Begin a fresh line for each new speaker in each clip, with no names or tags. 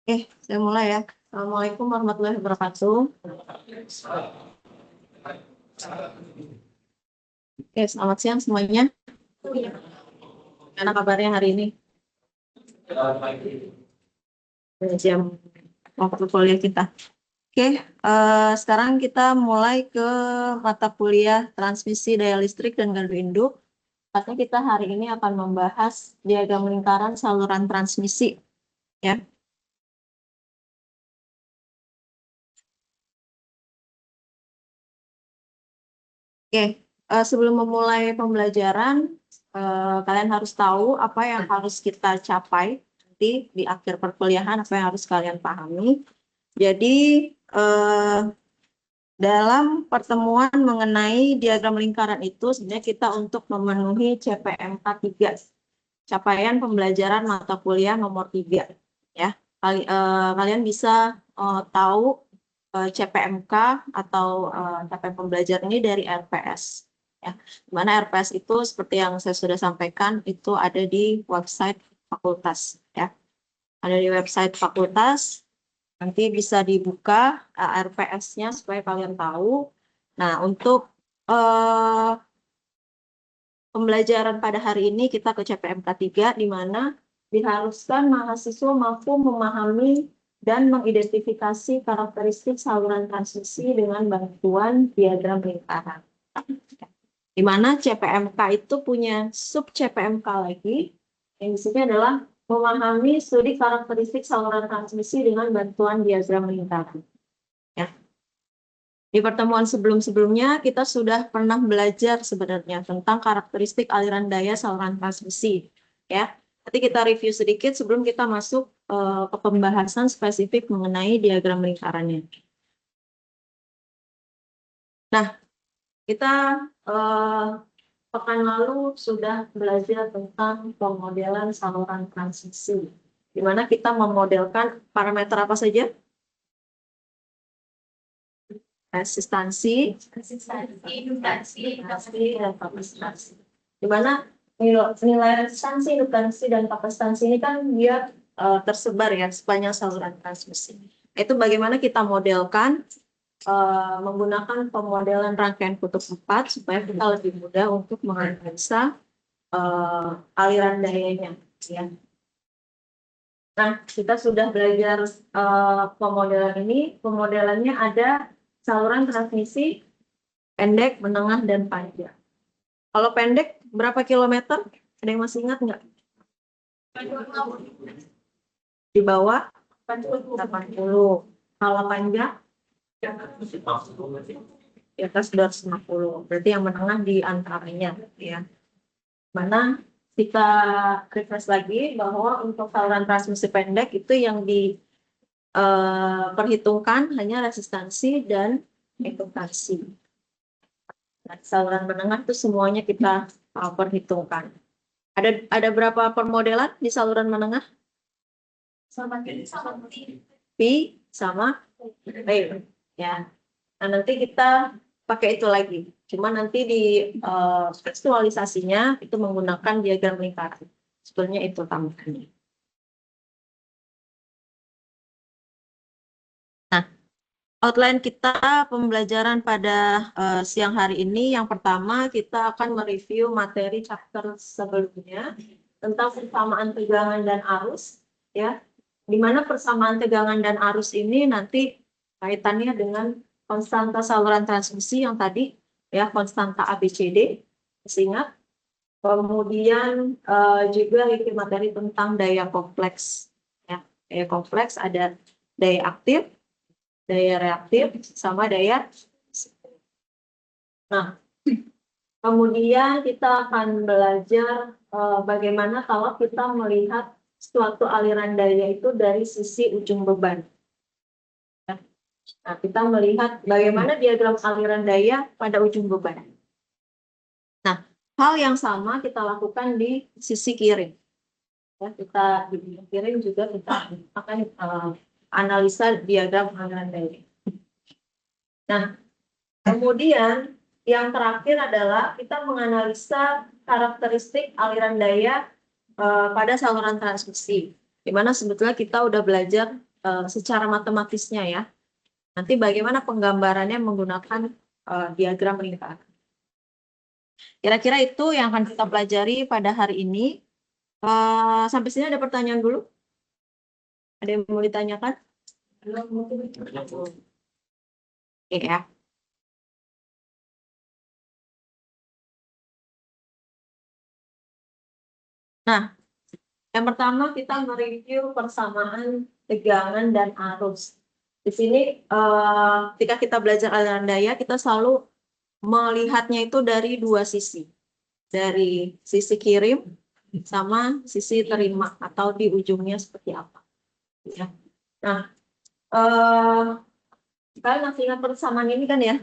Saya mulai ya. Assalamualaikum warahmatullahi wabarakatuh. Selamat siang semuanya. Gimana kabarnya hari ini? Jam waktu kuliah kita. Sekarang kita mulai ke mata kuliah transmisi daya listrik dan gardu induk. Artinya kita hari ini akan membahas diagram lingkaran saluran transmisi. Ya. Sebelum memulai pembelajaran, kalian harus tahu apa yang harus kita capai di akhir perkuliahan, apa yang harus kalian pahami. Jadi, dalam pertemuan mengenai diagram lingkaran itu, sebenarnya kita untuk memenuhi CPMK 3, capaian pembelajaran mata kuliah nomor 3. Ya. Kalian bisa tahu CPMK atau capaian pembelajaran ini dari RPS. Ya. Dimana RPS itu seperti yang saya sudah sampaikan itu ada di website fakultas. Ya. Ada di website fakultas. Nanti bisa dibuka RPS-nya supaya kalian tahu. Nah, untuk pembelajaran pada hari ini kita ke CPMK 3, di mana diharuskan mahasiswa mampu memahami dan mengidentifikasi karakteristik saluran transmisi dengan bantuan diagram lingkaran. Di mana CPMK itu punya sub CPMK lagi, yang di sini adalah memahami studi karakteristik saluran transmisi dengan bantuan diagram lingkaran. Ya. Di pertemuan sebelum-sebelumnya kita sudah pernah belajar sebenarnya tentang karakteristik aliran daya saluran transmisi. Ya. Nanti kita review sedikit sebelum kita masuk ke pembahasan spesifik mengenai diagram lingkarannya. Nah, kita pekan lalu sudah belajar tentang pemodelan saluran transmisi, di mana kita memodelkan parameter apa saja? Resistansi, dan kapasitansi. Di mana nilai resistansi, indukansi, dan kapasitansi ini kan dia tersebar ya sepanjang saluran transmisi. Itu bagaimana kita modelkan menggunakan pemodelan rangkaian kutub 4 supaya kita lebih mudah untuk menganalisa aliran dayanya. Ya. Nah, kita sudah belajar pemodelan ini. Pemodelannya ada saluran transmisi pendek, menengah, dan panjang. Kalau pendek, berapa kilometer? Ada yang masih ingat nggak? Di bawah 80. Kalau panjang? Di atas 250. Berarti yang menengah di antaranya. Ya. Mana kita refresh lagi bahwa untuk saluran transmisi pendek itu yang diperhitungkan hanya resistansi dan indukansi. Nah, saluran menengah itu semuanya kita perhitungkan. Ada berapa permodelan di saluran menengah? P sama P. Ya. Nah, nanti kita pakai itu lagi. Cuma nanti di visualisasinya itu menggunakan diagram lingkaran. Sebenarnya itu tambahannya. Nah, outline kita pembelajaran pada siang hari ini, yang pertama kita akan mereview materi chapter sebelumnya tentang persamaan tegangan dan arus, ya. Di mana persamaan tegangan dan arus ini nanti kaitannya dengan konstanta saluran transmisi yang tadi, ya, konstanta ABCD, ingat. Kemudian juga review materi tentang daya kompleks, ya. Daya kompleks ada daya aktif, daya reaktif, sama daya. Nah, kemudian kita akan belajar bagaimana kalau kita melihat suatu aliran daya itu dari sisi ujung beban. Nah, kita melihat bagaimana diagram aliran daya pada ujung beban. Nah, hal yang sama kita lakukan di sisi kiri. Ya, kita di kiri juga kita akan analisa diagram aliran daya. Nah, kemudian yang terakhir adalah kita menganalisa karakteristik aliran daya pada saluran transmisi, di mana sebetulnya kita udah belajar secara matematisnya ya. Nanti bagaimana penggambarannya menggunakan diagram lingkaran. Kira-kira itu yang akan kita pelajari pada hari ini. Sampai sini ada pertanyaan dulu? Ada yang mau ditanyakan? Oke ya. Nah, yang pertama kita mereview persamaan tegangan dan arus. Di sini ketika kita belajar aliran daya, kita selalu melihatnya itu dari dua sisi. Dari sisi kirim sama sisi terima atau di ujungnya seperti apa. Ya. Nah, kalian masih ingat persamaan ini kan ya?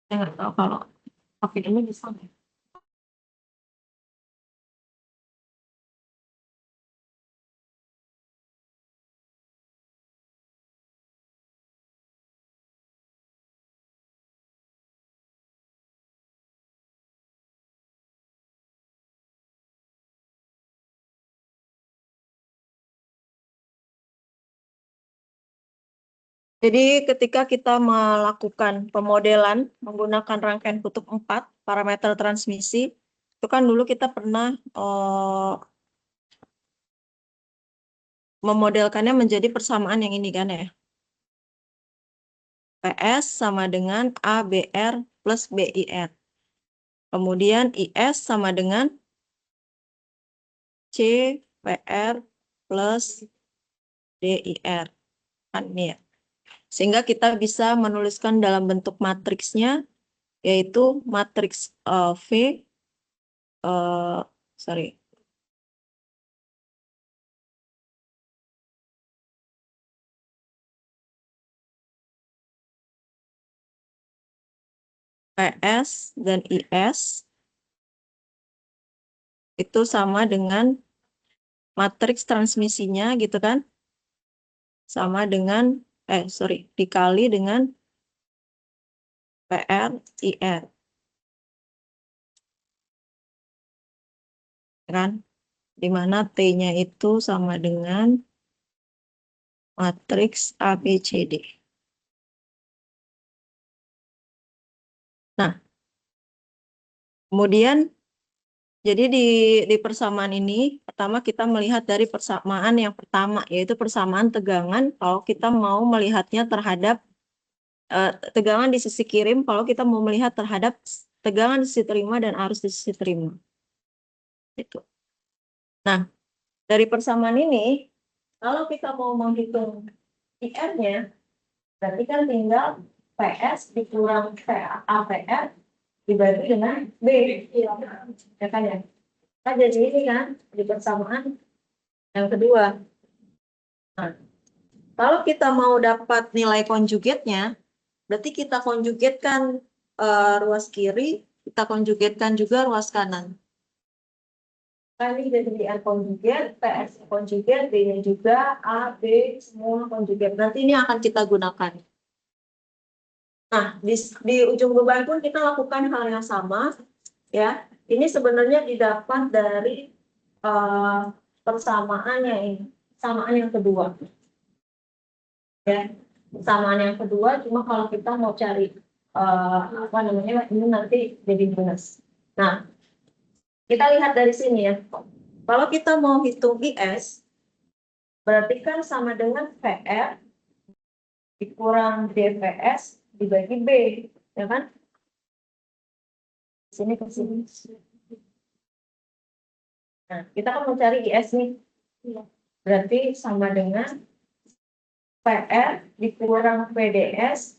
Saya nggak tahu kalau oke ini bisa nggak? Jadi ketika kita melakukan pemodelan menggunakan rangkaian kutub 4 parameter transmisi, itu kan dulu kita pernah memodelkannya menjadi persamaan yang ini kan ya. PS sama dengan ABR plus BIR. Kemudian IS sama dengan CPR plus DIR. Kan ini ya. Sehingga kita bisa menuliskan dalam bentuk matriksnya, yaitu matriks V, sorry, PS dan IS itu sama dengan matriks transmisinya gitu kan, sama dengan, dikali dengan PR, IR. Kan? Di mana T-nya itu sama dengan matriks ABCD. Nah, kemudian jadi di persamaan ini, pertama kita melihat dari persamaan yang pertama, yaitu persamaan tegangan kalau kita mau melihatnya terhadap tegangan di sisi kirim, kalau kita mau melihat terhadap tegangan di sisi terima dan arus di sisi terima. Itu. Nah, dari persamaan ini, kalau kita mau menghitung IR-nya, berarti kan tinggal PS dikurang APR dibagi dengan B. Ya kan ya? Nah, jadi ini kan di persamaan yang kedua. Nah, kalau kita mau dapat nilai konjugatnya, berarti kita konjugatkan ruas kiri, kita konjugatkan juga ruas kanan. Ini jadi R konjugat, PS konjugat, B-nya juga, A, B, semua konjugat. Nanti ini akan kita gunakan. Nah, di ujung beban pun kita lakukan hal yang sama. Ya, ini sebenarnya didapat dari persamaannya ini, persamaan yang kedua. Ya, persamaan yang kedua, cuma kalau kita mau cari apa namanya, ini nanti jadi minus. Nah, kita lihat dari sini ya. Kalau kita mau hitung IS, berarti kan sama dengan VR dikurang DVS dibagi B, ya kan? Sini ke sini. Nah, kita kan mau cari IS nih. Berarti sama dengan PR dikurang PDS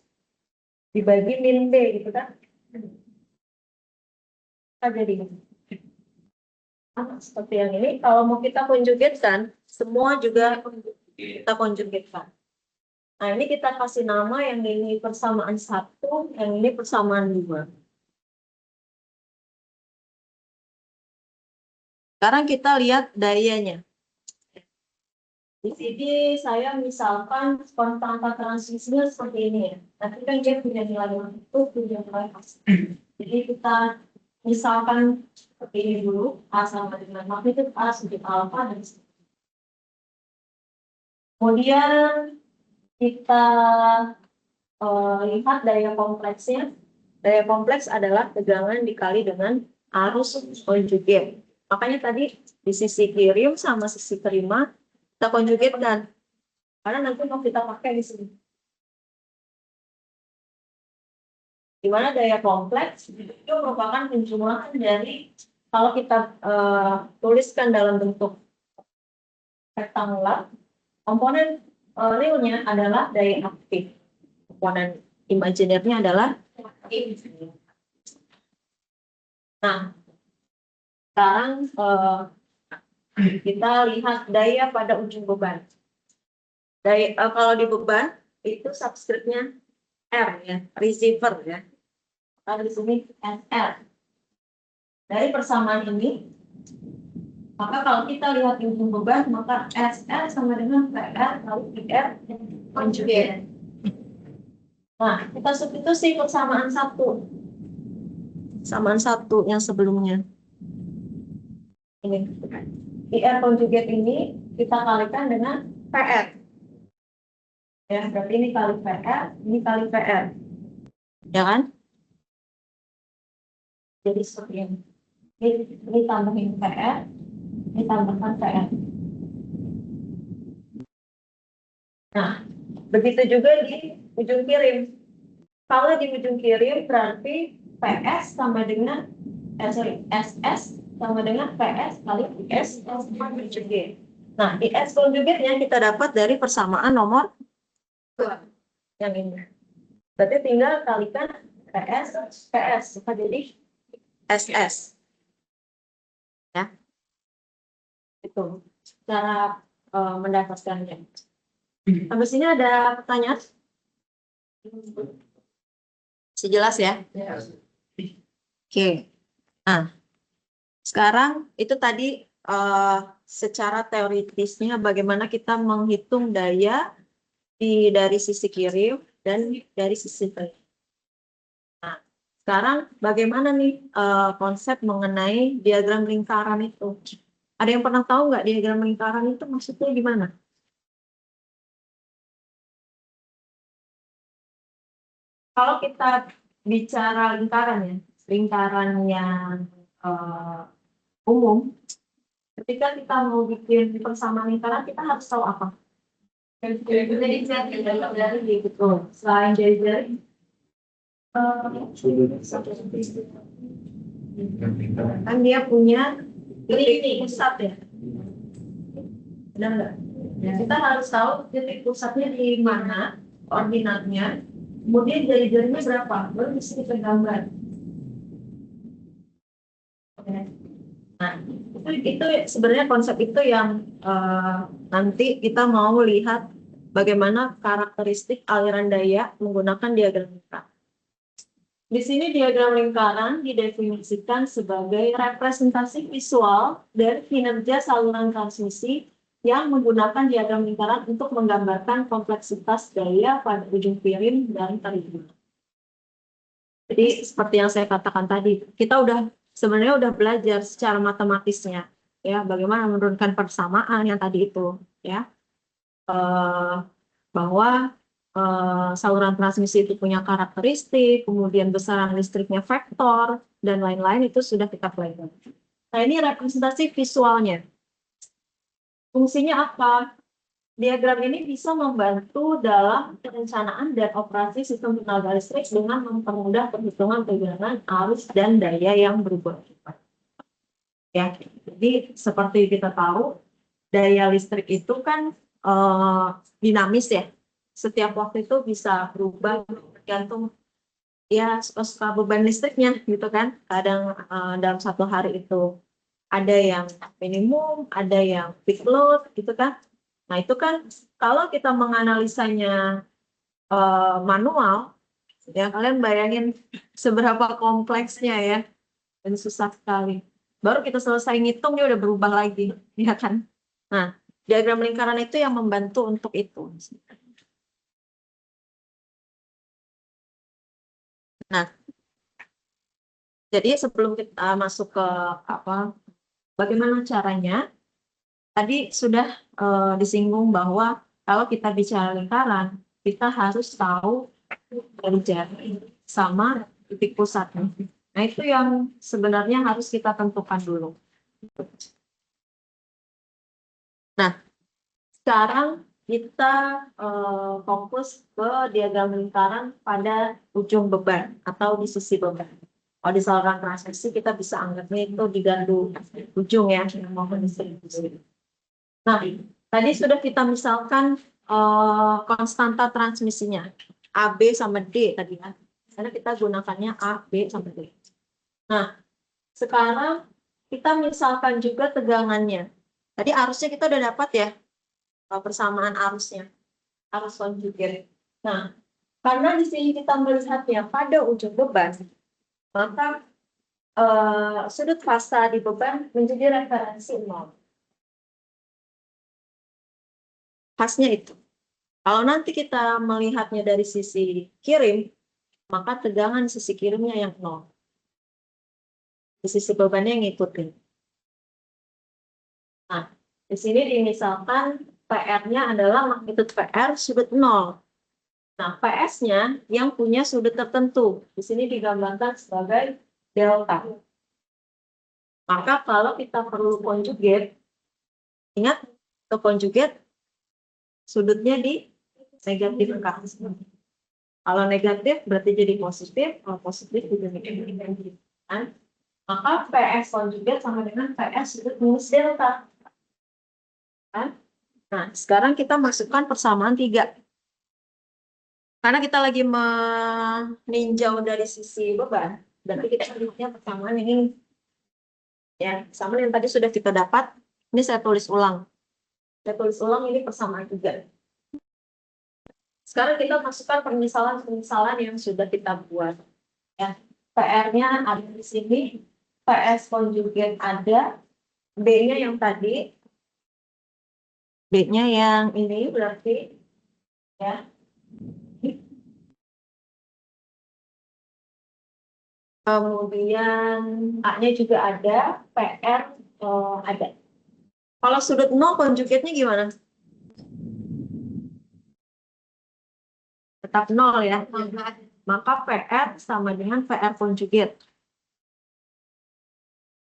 dibagi min B, gitu kan? Kita jadi seperti yang ini. Kalau mau kita konjugatkan, semua juga kita konjugatkan. Nah, ini kita kasih nama, yang ini persamaan 1, yang ini persamaan 2. Sekarang kita lihat dayanya. Di sini saya misalkan konstanta transmisinya seperti ini ya. Tapi kan dia punya nilai itu punya nilai pasti. Jadi kita misalkan seperti ini dulu, A sama dengan magnitude A sudut alfa dan kemudian kita lihat daya kompleksnya. Daya kompleks adalah tegangan dikali dengan arus konjugat. Makanya tadi di sisi kirim sama sisi terima kita konjugatkan. Karena nanti mau kita pakai di sini. Di mana daya kompleks itu merupakan penjumlahan dari, kalau kita tuliskan dalam bentuk rektangular, komponen realnya adalah daya aktif, komponen imajinernya adalah aktif. Nah, sekarang kita lihat daya pada ujung beban. Daya, kalau di beban itu subscriptnya R ya, receiver ya. Kalau di sini SR. Dari persamaan ini, maka kalau kita lihat di ujung beban, maka SR sama dengan PR kali IR konjugat. Nah, kita substitusi persamaan satu. Persamaan satu yang sebelumnya. Ini. IR konjugat ini kita kalikan dengan PR. Ya, berarti ini kali PR, ini kali PR. Ya kan? Jadi seperti ini. Ini tambahin PR, ini tambahkan PR. Nah, begitu juga di ujung kirim. Kalau di ujung kirim berarti PS sama dengan SS sama dengan PS kali IS konjugat. Nah, IS konjugatnya kita dapat dari persamaan nomor 2 yang ini. Berarti tinggal kalikan PS, maka jadi SS. Ya. Itu cara mendapatkannya. Habis ini ada pertanyaan? Sejelas ya? Oke. Nah, sekarang itu tadi secara teoritisnya bagaimana kita menghitung daya dari sisi kirim dan dari sisi terima. Nah, sekarang bagaimana nih konsep mengenai diagram lingkaran itu? Ada yang pernah tahu nggak diagram lingkaran itu maksudnya gimana? Kalau kita bicara lingkaran ya, lingkaran yang umum, ketika kita mau bikin persamaan lingkaran, kita harus tahu apa? Jari-jari gitu. Selain jari-jari, kan dia punya titik pusat ya. Benar nggak? Ya, kita harus tahu titik pusatnya di mana, koordinatnya, kemudian jari-jarinya berapa, baru bisa kita gambar. Nah, itu sebenarnya konsep itu yang nanti kita mau lihat bagaimana karakteristik aliran daya menggunakan diagram lingkaran. Di sini diagram lingkaran didefinisikan sebagai representasi visual dari kinerja saluran transmisi yang menggunakan diagram lingkaran untuk menggambarkan kompleksitas daya pada ujung kirim dan terima. Jadi seperti yang saya katakan tadi, kita sebenarnya udah belajar secara matematisnya, ya, bagaimana menurunkan persamaan yang tadi itu, ya, bahwa saluran transmisi itu punya karakteristik, kemudian besaran listriknya vektor, dan lain-lain itu sudah kita pelajari. Nah, ini representasi visualnya. Fungsinya apa? Diagram ini bisa membantu dalam perencanaan dan operasi sistem tenaga listrik dengan mempermudah perhitungan tegangan, arus, dan daya yang berubah. Ya, jadi seperti kita tahu, daya listrik itu kan dinamis ya. Setiap waktu itu bisa berubah tergantung ya suka beban listriknya gitu kan. Kadang dalam satu hari itu ada yang minimum, ada yang peak load gitu kan. Nah, itu kan kalau kita menganalisanya manual, ya kalian bayangin seberapa kompleksnya ya, dan susah sekali. Baru kita selesai ngitung dia udah berubah lagi, ya kan? Nah, diagram lingkaran itu yang membantu untuk itu. Nah, Jadi sebelum kita masuk ke apa, bagaimana caranya, tadi sudah disinggung bahwa kalau kita bicara lingkaran, kita harus tahu dari jari sama titik pusatnya. Nah, itu yang sebenarnya harus kita tentukan dulu. Nah, sekarang kita fokus ke diagram lingkaran pada ujung beban atau di sisi beban. Kalau di saluran transmisi kita bisa anggapnya itu di gardu ujung ya, yang mau mendistribusi. Nah, tadi sudah kita misalkan konstanta transmisinya AB sama D tadi kan. Karena kita gunakannya A, B, sama D. Nah, sekarang kita misalkan juga tegangannya. Tadi arusnya kita udah dapat ya, persamaan arusnya, arus konjugat. Nah, karena di sini kita melihatnya pada ujung beban, maka sudut fasa di beban menjadi referensi 0. Khasnya itu. Kalau nanti kita melihatnya dari sisi kirim, maka tegangan sisi kirimnya yang 0. Di sisi bebannya yang ngikutin. Nah, di sini dimisalkan PR-nya adalah magnitudo PR sudut 0. Nah, PS-nya yang punya sudut tertentu. Di sini digambarkan sebagai delta. Maka kalau kita perlu konjugat, ingat, untuk konjugat sudutnya di negatif kan. Kalau negatif berarti jadi positif, kalau positif juga negatif. Kan? Maka PS konjugat sama dengan PS sudut minus delta. Kan? Nah, sekarang kita masukkan persamaan 3. Karena kita lagi meninjau dari sisi beban, berarti kita lihatnya persamaan ini. Ya, sama yang tadi sudah kita dapat, ini saya tulis ulang. Saya tulis ulang ini persamaan 3. Sekarang kita masukkan permisalan-permisalan yang sudah kita buat. Ya, PR-nya ada di sini, PS konjugat ada, B-nya yang tadi, B-nya yang ini berarti ya. Kemudian A-nya juga ada, PR ada. Kalau sudut 0 konjugatnya gimana? Tetap 0 ya. Maka PR sama dengan PR konjugat.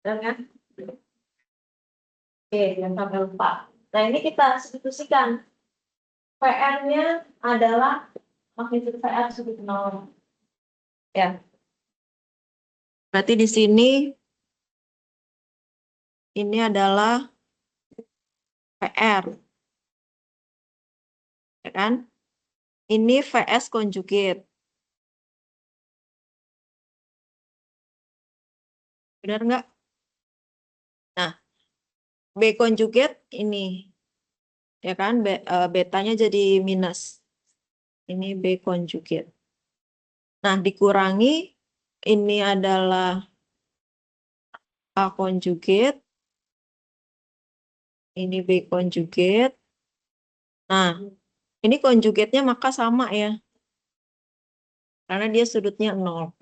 Dengan oke, yang sampai lupa. Nah, ini kita substitusikan. PR-nya adalah magnitudo PR sudut 0. Ya. Berarti di sini ini adalah PR. Ya kan? Ini VS konjugat. Benar nggak? Nah, B konjugat ini. Ya kan? Betanya jadi minus. Ini B konjugat. Nah, dikurangi. Ini adalah A konjugat. Ini B konjugat. Nah, ini konjugatnya maka sama ya. Karena dia sudutnya 0.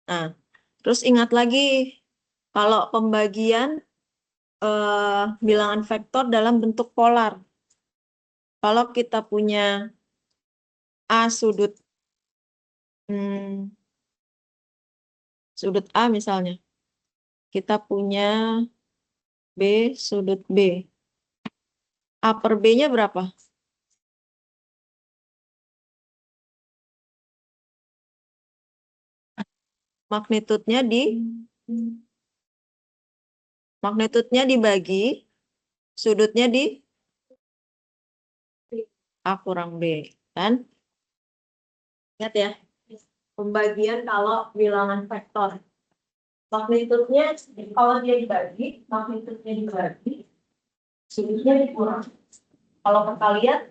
Nah, terus ingat lagi, kalau pembagian bilangan vektor dalam bentuk polar. Kalau kita punya A sudut A misalnya, kita punya B sudut B. A per B-nya berapa? Magnitudnya dibagi, sudutnya di A kurang B, kan? Ingat ya, pembagian kalau bilangan vektor. Magnitudnya, kalau dia dibagi, magnitudnya dibagi, sudutnya dikurang. Kalau perkalian,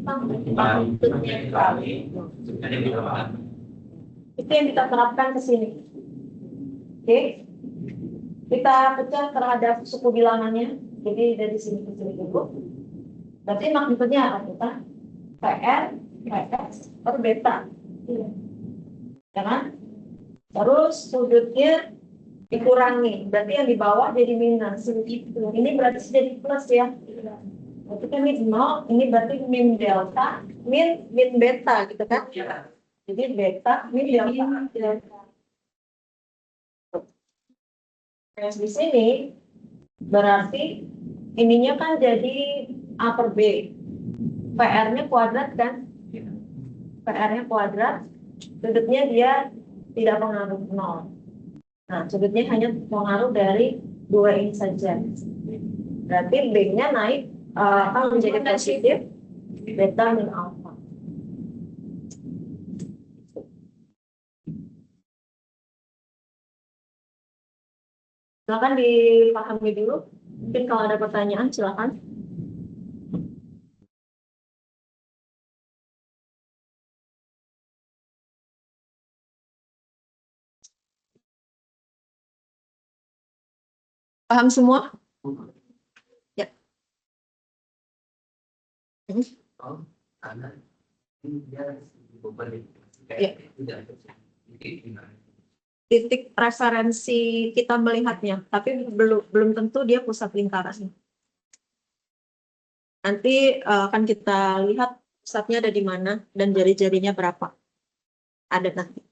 magnitudnya dikali, itu yang kita terapkan ke sini. Oke, kita pecah terhadap suku bilangannya. Jadi dari sini ke sini dulu. Berarti magnitudenya apa kita? PR, PS per beta. ya kan? Terus sudutnya dikurangi, berarti yang di bawah jadi minus. Ini berarti jadi plus ya. Berarti kan ini 0, ini berarti min delta, min beta gitu kan? Jadi beta, min delta. Nah, di sini berarti ininya kan jadi A per B. PR-nya kuadrat kan? PR-nya kuadrat, sudutnya dia tidak pengaruh 0. Nah, sudutnya hanya pengaruh dari 2 ini saja. Berarti B-nya naik akan menjadi positif, beta min alpha. Silakan dipahami dulu. Mungkin kalau ada pertanyaan, silakan. Paham semua? Ya. Titik referensi kita melihatnya, tapi belum tentu dia pusat lingkaran. Nanti akan kita lihat pusatnya ada di mana dan jari-jarinya berapa. Ada nanti.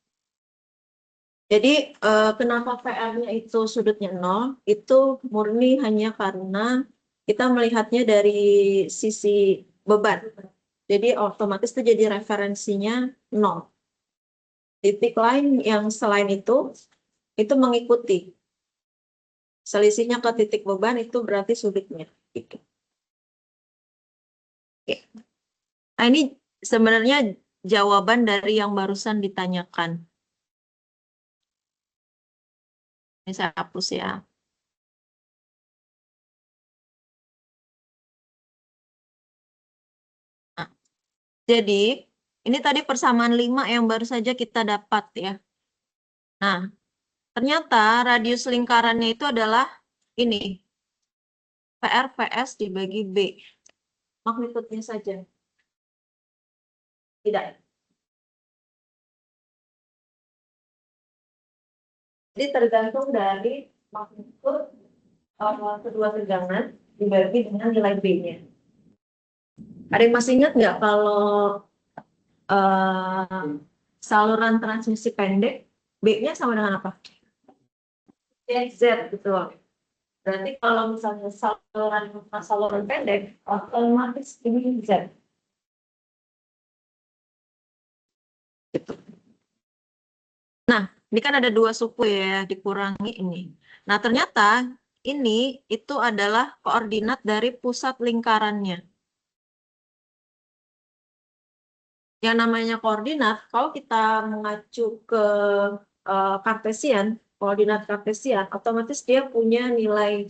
Jadi kenapa PR-nya itu sudutnya 0? Itu murni hanya karena kita melihatnya dari sisi beban. Jadi otomatis itu jadi referensinya 0. Titik lain yang selain itu mengikuti. Selisihnya ke titik beban itu berarti sudutnya. Gitu. Oke. Nah, ini sebenarnya jawaban dari yang barusan ditanyakan. Ini saya hapus ya. Nah, jadi ini tadi persamaan 5 yang baru saja kita dapat ya. Nah, ternyata radius lingkarannya itu adalah ini. PR VS dibagi B. Magnitudenya saja. Tidak. Jadi tergantung dari magnitud kedua tegangan dibagi dengan nilai B-nya. Ada yang masih ingat nggak kalau saluran transmisi pendek, B-nya sama dengan apa? Z, betul. Berarti kalau misalnya saluran pendek, otomatis ini Z. Gitu. Nah, ini kan ada 2 suku ya, dikurangi ini. Nah, ternyata ini itu adalah koordinat dari pusat lingkarannya. Yang namanya koordinat, kalau kita mengacu ke Kartesian, koordinat Kartesian, otomatis dia punya nilai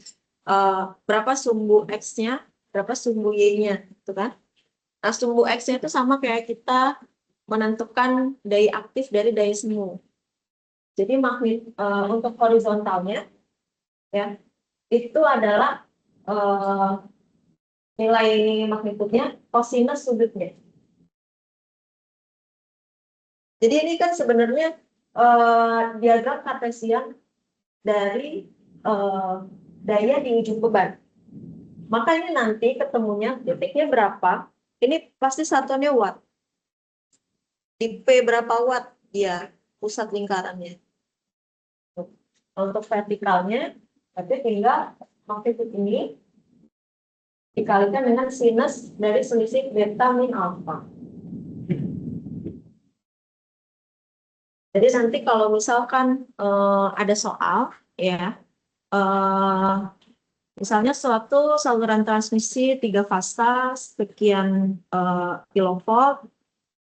berapa sumbu X-nya, berapa sumbu Y-nya, gitu kan? Nah, sumbu X-nya itu sama kayak kita menentukan daya aktif dari daya semu. Jadi untuk horizontalnya, ya, itu adalah nilai magnitudnya kosinus sudutnya. Jadi ini kan sebenarnya diagram kartesian dari daya di ujung beban. Maka ini nanti ketemunya titiknya berapa? Ini pasti satuannya watt. Di P berapa watt dia pusat lingkarannya. Untuk vertikalnya, berarti tinggal magnitudo ini dikalikan dengan sinus dari selisih beta min alpha. Jadi nanti kalau misalkan ada soal, ya, misalnya suatu saluran transmisi 3 fasa sekian kilovolt,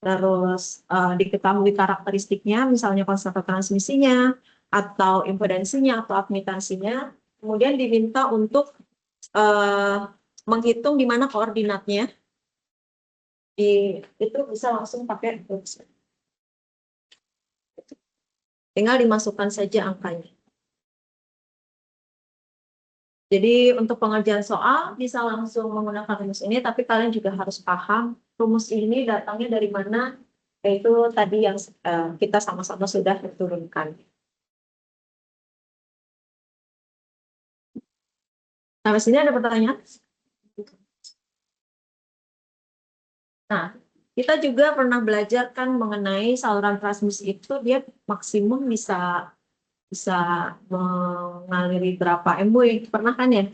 terus diketahui karakteristiknya, misalnya konstanta transmisinya, atau impedansinya, atau admitansinya, kemudian diminta untuk menghitung di mana koordinatnya, itu bisa langsung pakai rumus. Tinggal dimasukkan saja angkanya. Jadi untuk pengerjaan soal bisa langsung menggunakan rumus ini, tapi kalian juga harus paham rumus ini datangnya dari mana Yaitu tadi yang kita sama-sama sudah turunkan. Sampai sini ada pertanyaan? Nah, kita juga pernah belajar kan mengenai saluran transmisi itu dia maksimum bisa bisa mengaliri berapa MW, pernah kan ya?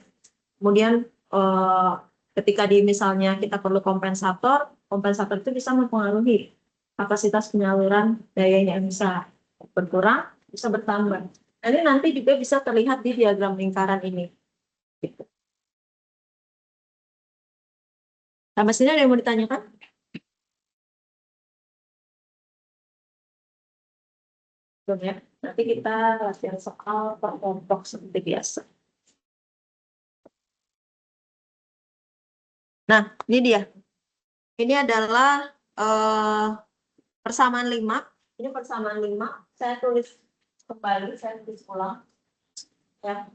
Kemudian eh, ketika di misalnya kita perlu kompensator, kompensator itu bisa mempengaruhi kapasitas penyaluran dayanya yang bisa berkurang, bisa bertambah. Nah, ini nanti juga bisa terlihat di diagram lingkaran ini. Gitu. Sampai sini ada yang mau ditanyakan? Belum ya? Nanti kita latihan soal per kelompok seperti biasa. Nah, ini dia. Ini adalah persamaan 5. Ini persamaan 5. Saya tulis kembali, saya tulis ulang. Ya.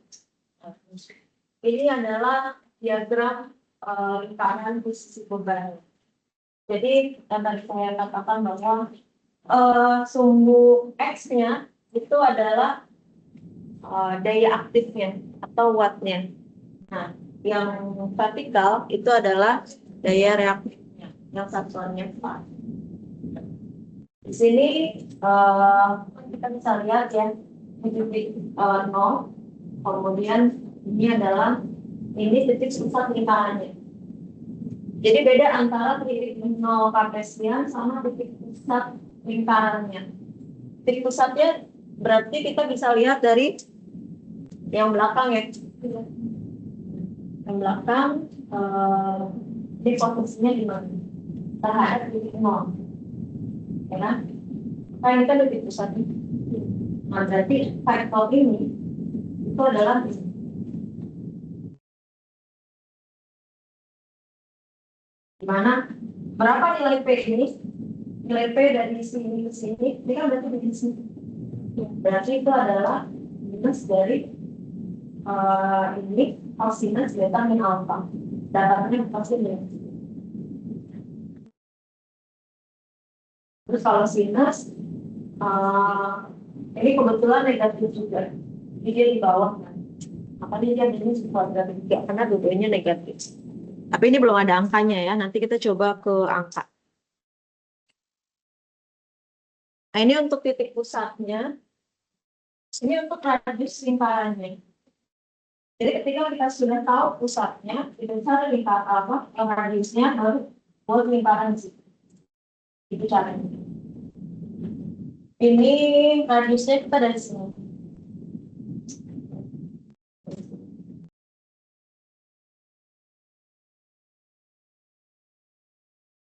Ini adalah diagram lingkaran posisi beban. Jadi, yang tadi saya katakan bahwa sumbu X-nya itu adalah daya aktifnya atau wattnya. Nah, yang vertikal itu adalah daya reaktifnya, yang satuannya watt. Di sini kita bisa lihat ya, di titik 0, kemudian ini adalah titik pusat lingkarannya. Jadi beda antara titik 0 kartesian sama titik pusat lingkarannya. Titik pusatnya berarti kita bisa lihat dari yang belakang ya. Yang belakang di posisinya di mana? Terhadap titik 0. Ya kan? Nah, ini kan titik pusatnya. Nah, berarti vektor ini itu adalah di mana berapa nilai P ini? Nilai P dari sini ke sini, ini kan berarti di sini. Berarti itu adalah minus dari ini kosinus beta min alfa. Datangnya pasti ya. Terus kalau sinus ini kebetulan negatif juga. Jadi dia di bawah kan. Makanya dia minus kuadrat 3 karena dua-duanya negatif. Tapi ini belum ada angkanya ya. Nanti kita coba ke angka. Nah, ini untuk titik pusatnya. Ini untuk radius lingkarannya. Jadi ketika kita sudah tahu pusatnya, kita bisa lingkaran apa, radiusnya baru buat lingkaran sih. Itu caranya. Ini radiusnya kita dari sini.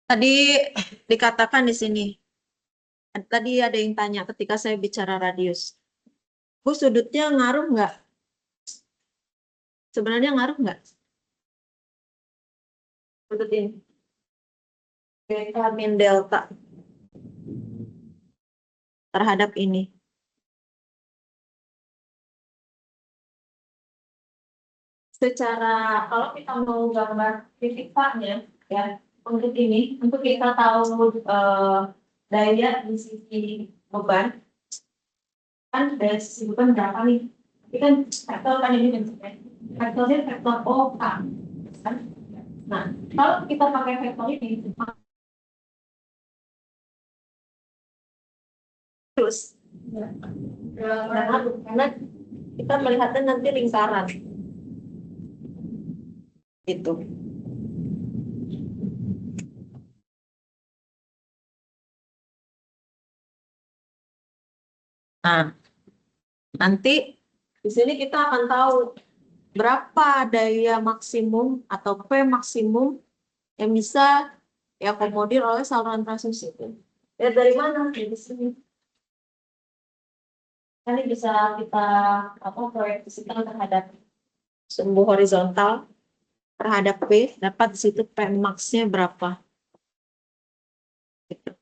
Tadi dikatakan di sini. Tadi ada yang tanya ketika saya bicara radius. Bu, sudutnya ngaruh nggak? Sebenarnya ngaruh nggak? Sudut ini. Beta min delta terhadap ini. Secara, kalau kita mau gambar titik P-nya, ya, untuk ini, untuk kita tahu daya di sisi beban, kan dari sisi beban berapa nih? Ini kan vektor kan ini bentuknya. Vektornya vektor OK. Kan? Nah, kalau kita pakai vektor ini, terus karena kita melihatnya nanti lingkaran itu. Nah, nanti di sini kita akan tahu berapa daya maksimum atau P maksimum yang bisa diakomodir oleh saluran transmisi itu. Lihat dari mana? Dari sini. Ini bisa kita proyeksikan terhadap sumbu horizontal terhadap P, dapat di situ P max-nya berapa. Gitu.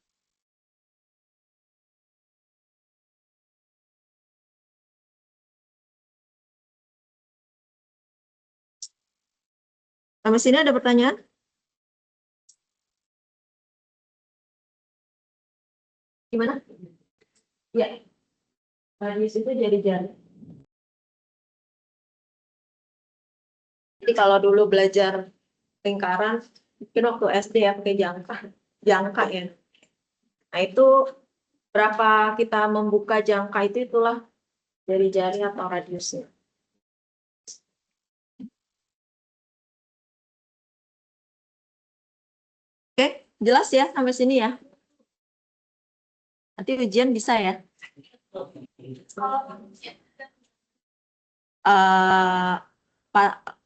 Sampai sini ada pertanyaan? Gimana? Ya, radius itu jadi jari. Jadi kalau dulu belajar lingkaran, mungkin waktu SD ya pakai jangka ya. Nah itu berapa kita membuka jangka itu itulah dari jari atau radiusnya. Oke, jelas ya sampai sini ya. Nanti ujian bisa ya.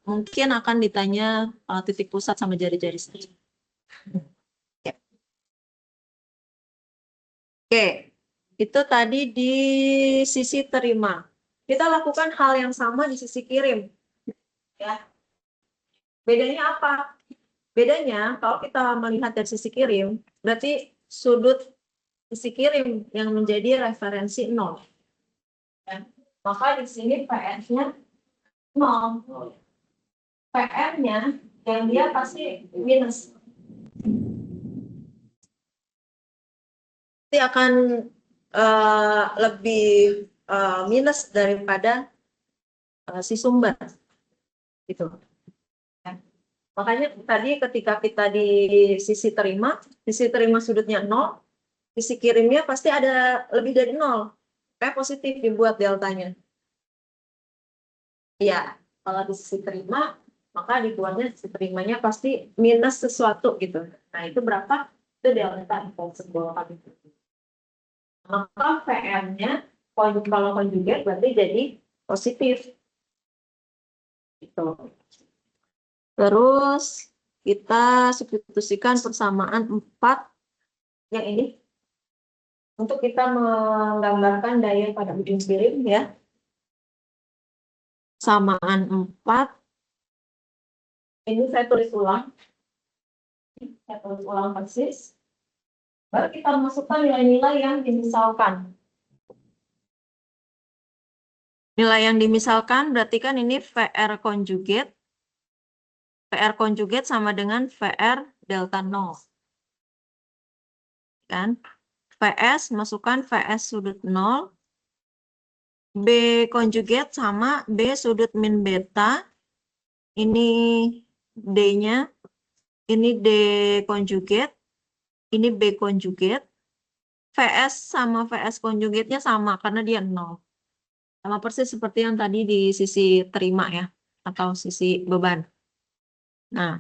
Mungkin akan ditanya titik pusat sama jari-jari saja. Oke, itu tadi di sisi terima. Kita lakukan hal yang sama di sisi kirim. Ya. Bedanya apa? Bedanya kalau kita melihat dari sisi kirim, berarti sudut sisi kirim yang menjadi referensi 0. Ya. Maka di sini PR-nya 0. PR-nya yang dia pasti minus. Pasti akan lebih minus daripada si sumber. Gitu. Ya. Makanya tadi ketika kita di sisi terima sudutnya 0, sisi kirimnya pasti ada lebih dari 0. Kayak positif dibuat deltanya. Ya, kalau di sisi terima, maka dibuatnya sisi terimanya pasti minus sesuatu gitu. Nah, itu berapa? Itu delta simbolkan itu. Maka PR-nya, kalau konjugat berarti jadi positif. Gitu. Terus kita substitusikan persamaan 4 yang ini untuk kita menggambarkan daya pada ujung kirim ya. Samaan 4. Ini saya tulis ulang. Saya tulis ulang persis. Baru kita masukkan nilai-nilai yang dimisalkan. Nilai yang dimisalkan berarti kan ini VR conjugate. VR conjugate sama dengan VR delta 0. Kan? VS, masukkan VS sudut 0. B conjugate sama B sudut min beta. Ini D-nya. Ini D conjugate. Ini B conjugate. VS sama VS conjugate-nya sama karena dia 0. Sama persis seperti yang tadi di sisi terima ya. Atau sisi beban. Nah,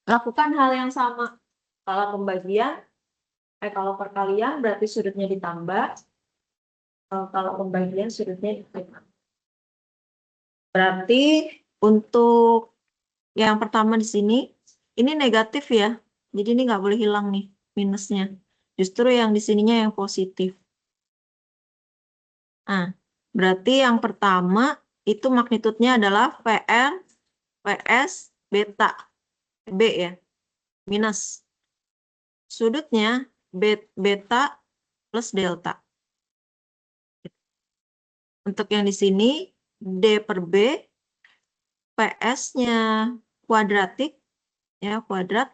lakukan hal yang sama. Kalau pembagian, kalau perkalian berarti sudutnya ditambah. Kalau pembagian sudutnya ditambah. Berarti untuk yang pertama di sini, ini negatif ya. Jadi ini nggak boleh hilang nih minusnya. Justru yang di sininya yang positif. Nah, berarti yang pertama itu magnitudenya adalah VR, PS, beta. B ya, minus. Sudutnya beta plus delta. Untuk yang di sini, D per B, PS-nya kuadratik, ya kuadrat.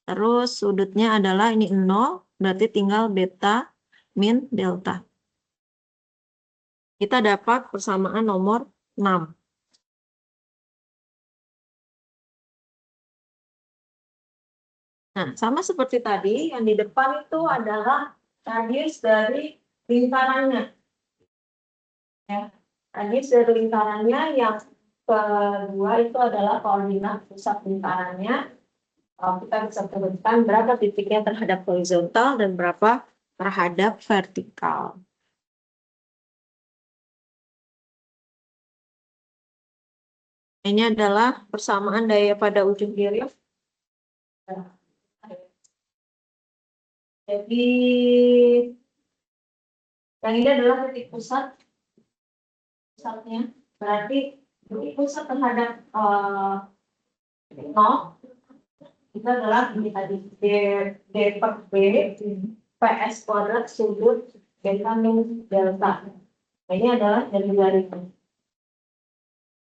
Terus sudutnya adalah ini 0, berarti tinggal beta min delta. Kita dapat persamaan nomor 6. Nah, sama seperti tadi, yang di depan itu adalah radius dari lingkarannya. Ya, radius dari lingkarannya yang kedua itu adalah koordinat pusat lingkarannya. Kita bisa turunkan berapa titiknya terhadap horizontal dan berapa terhadap vertikal. Ini adalah persamaan daya pada ujung kirim. Jadi yang ini adalah titik pusatnya. Berarti titik pusat terhadap 0 itu adalah ini tadi D per B PS kuadrat sudut beta min delta. Nah, ini adalah jari-jari.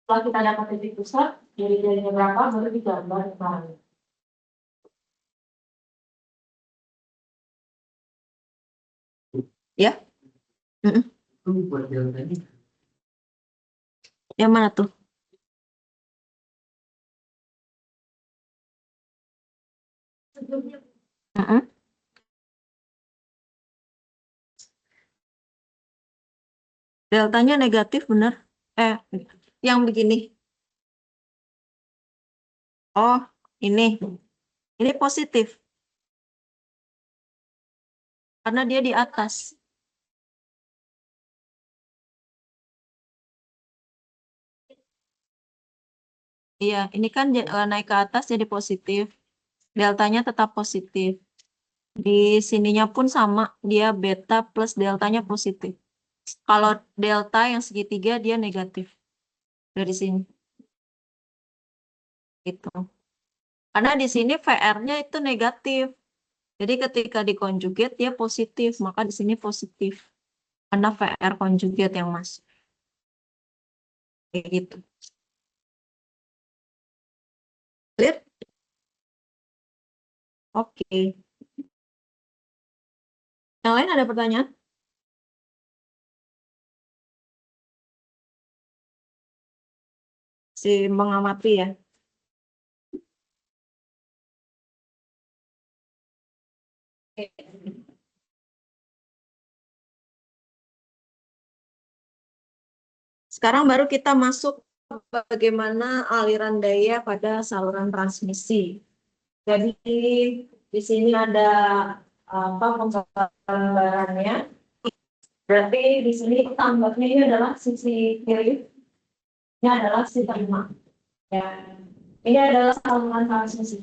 Setelah kita dapat titik pusat, jari-jarinya berapa baru digambar kemarin. Ya. Mm-mm. Yang mana tuh? Mm-mm. Deltanya negatif, bener? Eh, yang begini. Oh, ini. Ini positif, karena dia di atas. Iya, ini kan naik ke atas jadi positif. Deltanya tetap positif. Di sininya pun sama, dia beta plus deltanya positif. Kalau delta yang segitiga dia negatif dari sini. Gitu. Karena di sini VR-nya itu negatif. Jadi ketika dikonjugate dia positif, maka di sini positif. Karena VR konjugate yang masuk. Kayak gitu. Clear? Oke. Yang lain ada pertanyaan? Si mengamati ya. Oke. Sekarang baru kita masuk bagaimana aliran daya pada saluran transmisi. Jadi di sini ada apa penggambarannya. Berarti di sini tambahnya ini adalah sisi kiri, ini adalah sisi terima. Ya. Ini adalah saluran transmisi.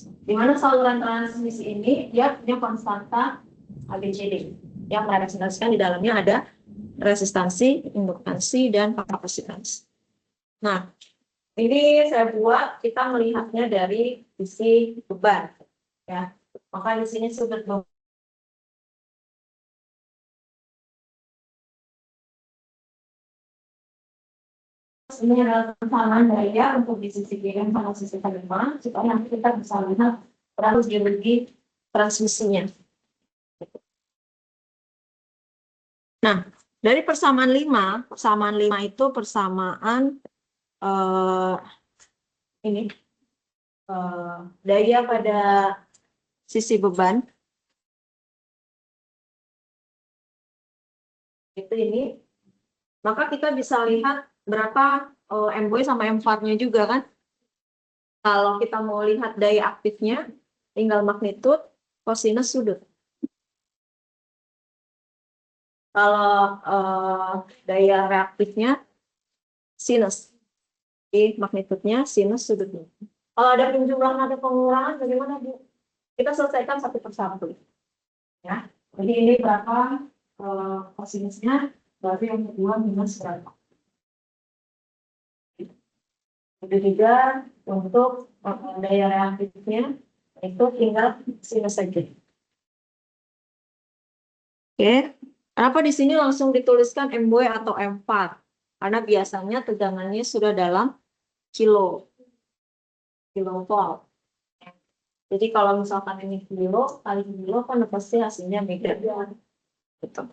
Di mana saluran transmisi ini dia punya konstanta ABCD yang merepresentasikan di dalamnya ada resistansi, induktansi, dan kapasitansi. Nah, ini saya buat kita melihatnya dari sisi beban, ya. Maka di sini sudut beban ini adalah persamaan daya untuk di sisi kiri sama sisi kanan, supaya nanti kita bisa lihat berapa geologi transmisinya. Nah, dari persamaan 5 itu persamaan ini daya pada sisi beban itu ini, maka kita bisa lihat berapa MW sama M4-nya juga kan. Kalau kita mau lihat daya aktifnya, tinggal magnitude kosinus sudut. Kalau daya reaktifnya sinus, di magnitudenya sinus sudutnya. Kalau ada penjumlahan ada pengurangan, bagaimana Bu? Kita selesaikan satu persatu. Ya. Jadi ini berapa kosinusnya, berarti yang kedua minus berapa. Itu juga untuk daya reaktifnya, itu tinggal sinus saja. Oke, kenapa di sini langsung dituliskan MW atau M4? Karena biasanya tegangannya sudah dalam kilovolt. Jadi kalau misalkan ini kilo kali kilo kan pasti hasilnya beda. Gitu.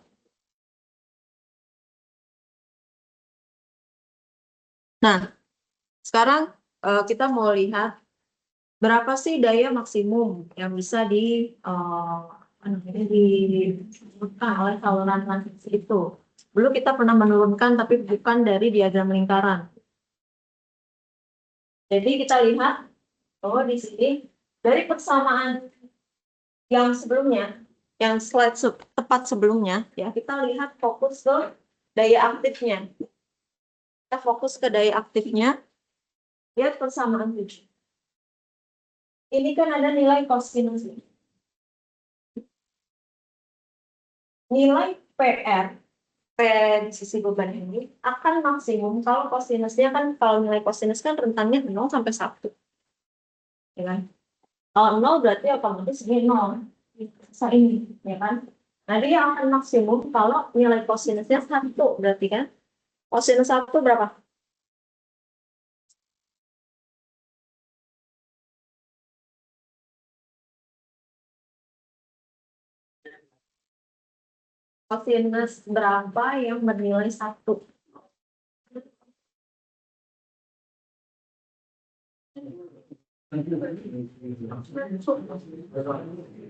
Nah, sekarang kita mau lihat berapa sih daya maksimum yang bisa ditentukan oleh saluran transmisi itu. Dulu kita pernah menurunkan, tapi bukan dari diagram lingkaran. Jadi kita lihat bahwa di sini dari persamaan yang sebelumnya, yang slide tepat sebelumnya, ya kita lihat fokus ke daya aktifnya. Kita fokus ke daya aktifnya, lihat persamaan 7. Ini kan ada nilai kosinus. Nilai PR, P di sisi beban ini akan maksimum kalau kosinusnya kan, kalau nilai kosinus kan rentangnya 0 sampai 1. Ya kan? Kalau 0 berarti otomatis ini 0. Ini, ya kan? Nah, dia akan maksimum kalau nilai kosinusnya 1, berarti kan? Kosinus 1 berapa? Kosinus berapa yang bernilai 1?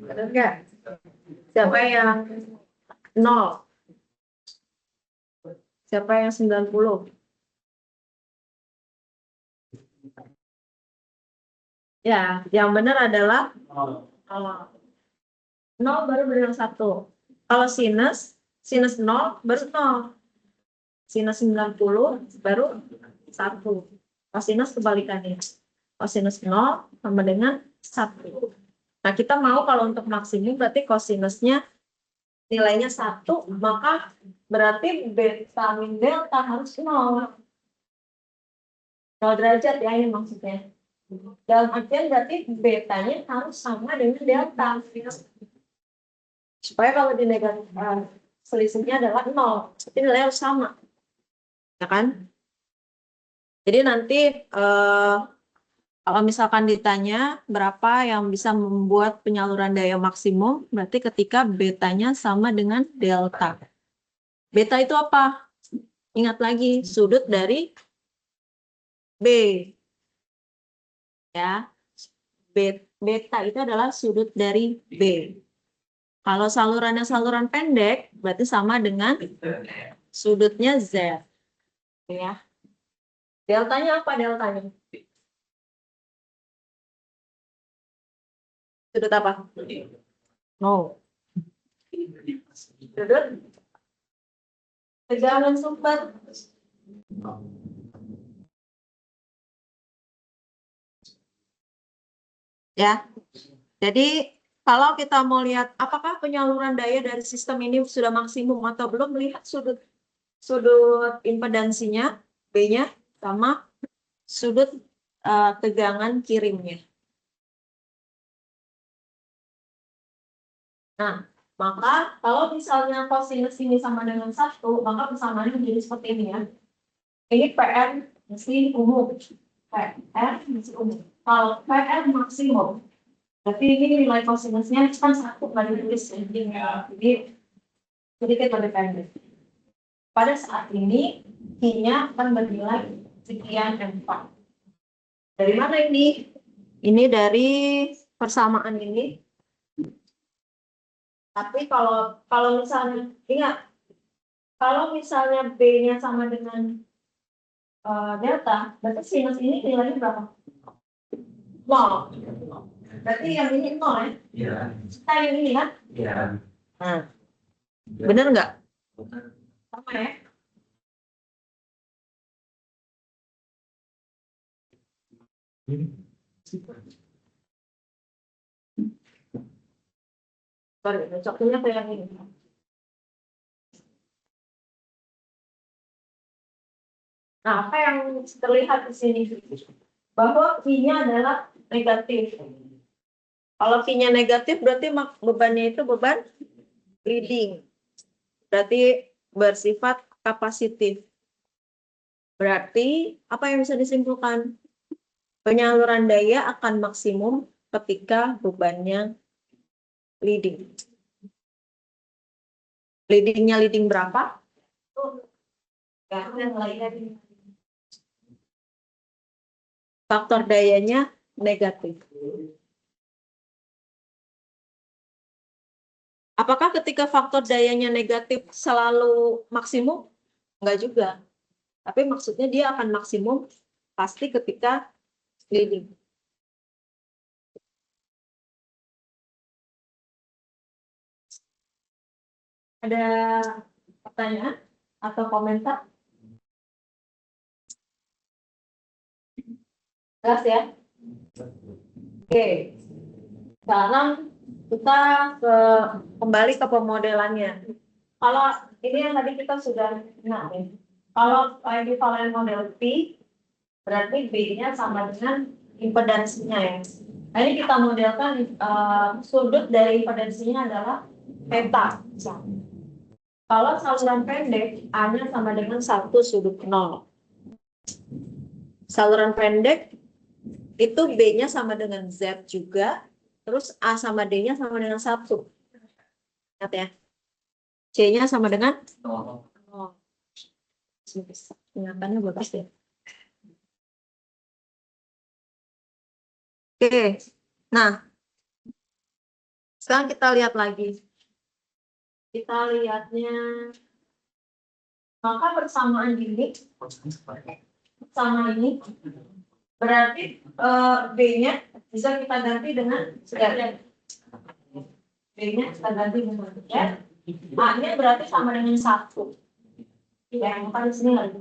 Benar nggak? Siapa yang 0? Siapa yang 90? Ya, yang benar adalah 0 baru bernilai 1. Kalau sinus 0 baru 0. Sinus 90 baru 1. Kosinus kebalikannya. Kosinus 0 sama dengan 1. Nah, kita mau kalau untuk maksimum berarti kosinusnya nilainya 1, maka berarti beta min delta harus 0. 0 derajat ya ini maksudnya. Dalam artian berarti betanya harus sama dengan delta. Supaya kalau di negatif selisihnya adalah 0, berarti nilainya harus sama. Ya kan? Jadi nanti kalau misalkan ditanya berapa yang bisa membuat penyaluran daya maksimum, berarti ketika betanya sama dengan delta. Beta itu apa? Ingat lagi, sudut dari B. Ya, beta itu adalah sudut dari B. Kalau salurannya saluran pendek, berarti sama dengan sudutnya Z. Ya. Deltanya apa deltanya? Sudut apa? No. Sudut tegangan sumber. Ya. Jadi kalau kita mau lihat apakah penyaluran daya dari sistem ini sudah maksimum atau belum, lihat sudut impedansinya B-nya sama sudut tegangan kirimnya. Nah, maka kalau misalnya kosinus ini sama dengan 1, maka persamaannya menjadi seperti ini ya. Ini PR mesti umum. PR mesti umum. Kalau PR maksimum, berarti ini nilai kosinusnya kan 1 kali tulis ya. Jadi sedikit lebih pendek. Pada saat ini, I-nya akan bernilai sekian M4. Dari mana ini? Ini dari persamaan ini. Tapi kalau misalnya, ingat, kalau misalnya B-nya sama dengan delta, berarti sinus ini nilainya berapa? 0. Berarti yang ini 0 ya? Iya. Kita yang ini kan? Iya. Nah, benar nggak? Sama ya? Sorry, cocoknya ke yang ini. Nah, apa yang terlihat di sini? Bahwa I-nya adalah negatif. Kalau I-nya negatif, berarti bebannya itu beban leading. Berarti bersifat kapasitif. Berarti, apa yang bisa disimpulkan? Penyaluran daya akan maksimum ketika bebannya leading. Leadingnya leading berapa? Faktor dayanya negatif. Apakah ketika faktor dayanya negatif selalu maksimum? Enggak juga. Tapi maksudnya dia akan maksimum pasti ketika leading. Ada pertanyaan atau komentar? Jelas ya? Oke. Sekarang kita kembali ke pemodelannya. Kalau ini yang tadi kita sudah kenal. Kalau equivalent model P, berarti B-nya sama dengan impedansinya ya. Nah, ini kita modelkan sudut dari impedansinya adalah theta. Kalau saluran pendek, A-nya sama dengan 1 sudut 0. Saluran pendek, itu B-nya sama dengan Z juga, terus A sama D-nya sama dengan 1. Ingat ya. C C-nya sama dengan 0. Ingatannya bagus deh. Oke, nah sekarang kita lihat lagi. Kita lihatnya, maka persamaan ini sama ini berarti B-nya bisa kita ganti dengan Z. B-nya kita ganti dengan Z. A-nya berarti sama dengan 1. Ya, maka di sini lagi.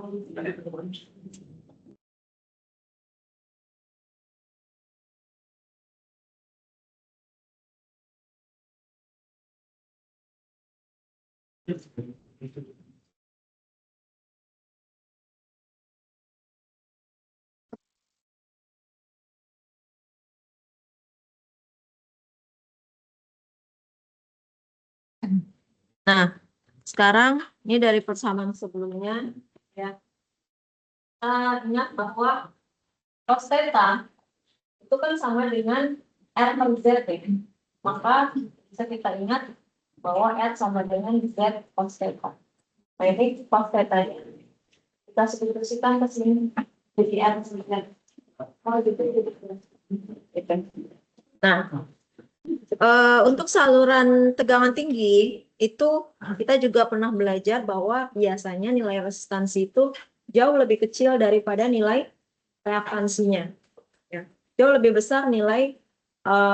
Nah, sekarang ini dari persamaan sebelumnya ya. Ingat bahwa cos theta itu kan sama dengan R per Z ya. Maka bisa kita ingat bahwa R sama dengan Z cos theta. Nah, ini cos theta kita substitusikan ke sini jadi R per Z. Oh, gitu. Nah, untuk saluran tegangan tinggi itu kita juga pernah belajar bahwa biasanya nilai resistansi itu jauh lebih kecil daripada nilai reaktansinya. Ya. Jauh lebih besar nilai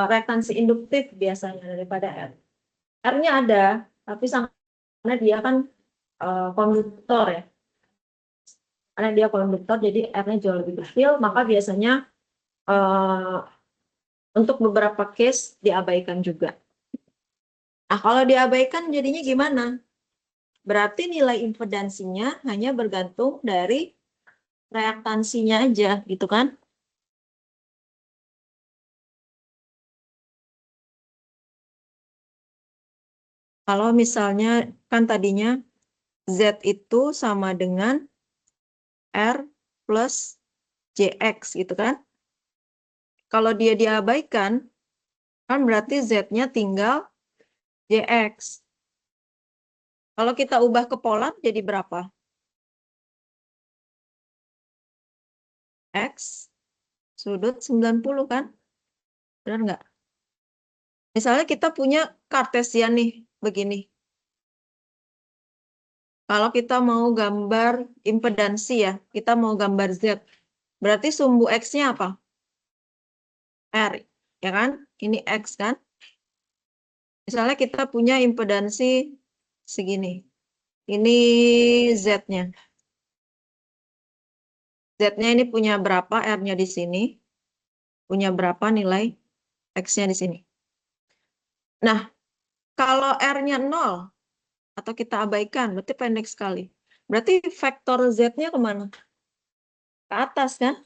reaktansi induktif biasanya daripada R. R-nya ada, tapi karena dia kan konduktor ya. Karena dia konduktor, jadi R-nya jauh lebih kecil, maka biasanya untuk beberapa case diabaikan juga. Nah, kalau diabaikan jadinya gimana? Berarti nilai impedansinya hanya bergantung dari reaktansinya aja, gitu kan? Kalau misalnya kan tadinya Z itu sama dengan R plus JX gitu kan? Kalau dia diabaikan, kan berarti Z-nya tinggal JX. Kalau kita ubah ke polar jadi berapa? X sudut 90 kan? Benar nggak? Misalnya kita punya kartesian nih, begini. Kalau kita mau gambar impedansi ya, kita mau gambar Z. Berarti sumbu X-nya apa? R, ya kan? Ini X kan? Misalnya kita punya impedansi segini. Ini Z-nya. Z-nya ini punya berapa, R-nya di sini. Punya berapa nilai X-nya di sini. Nah, kalau R-nya 0, atau kita abaikan, berarti pendek sekali. Berarti vektor Z-nya kemana? Ke atas kan?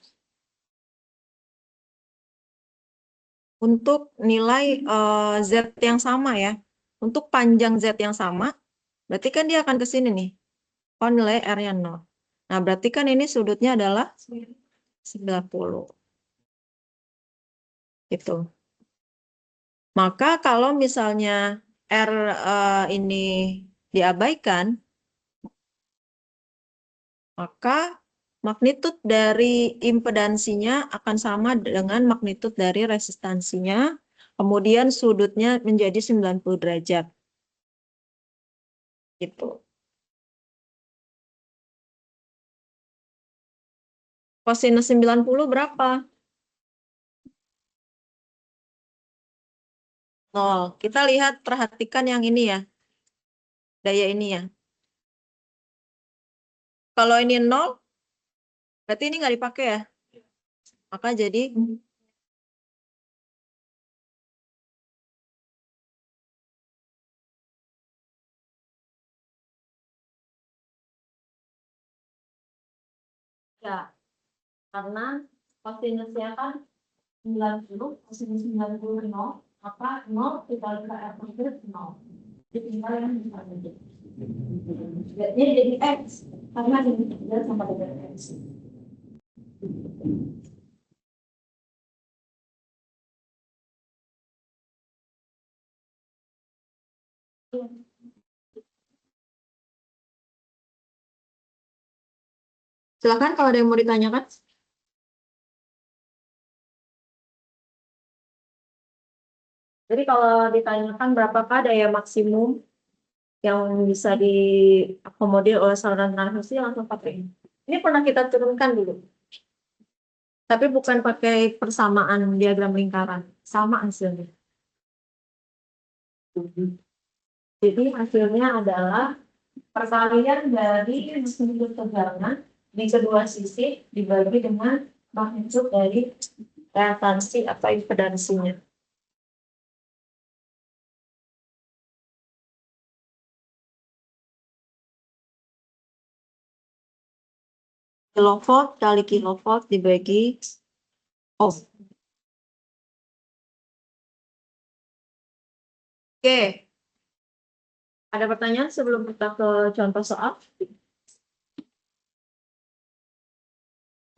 Untuk nilai Z yang sama ya. Untuk panjang Z yang sama, berarti kan dia akan ke sini nih. Oh, nilai R-nya 0. Nah, berarti kan ini sudutnya adalah 90. Gitu. Maka kalau misalnya R ini diabaikan, maka magnitud dari impedansinya akan sama dengan magnitud dari resistansinya, kemudian sudutnya menjadi 90 derajat. Gitu. Kosinus 90 berapa? 0. Kita lihat, perhatikan yang ini ya. Daya ini ya. Kalau ini 0, berarti ini nggak dipakai ya. Maka jadi ya, karena kosinusnya kan 90, kosinus 90 0, maka 0 dikali ke R per 0. Jadi tinggal yang bisa menjadi. Jadi X, karena ini tidak sama dengan X. Silakan kalau ada yang mau ditanyakan. Jadi kalau ditanyakan berapakah daya maksimum yang bisa diakomodir oleh saluran transmisi, langsung pakai ini. Ini pernah kita turunkan dulu. Tapi bukan pakai persamaan diagram lingkaran. Sama hasilnya. Jadi hasilnya adalah perkalian dari magnitudo tegangan di kedua sisi dibagi dengan magnitudo dari reaktansi atau impedansinya. Kilovolt kali kilovolt dibagi ohm. Oke. Ada pertanyaan sebelum kita ke contoh soal?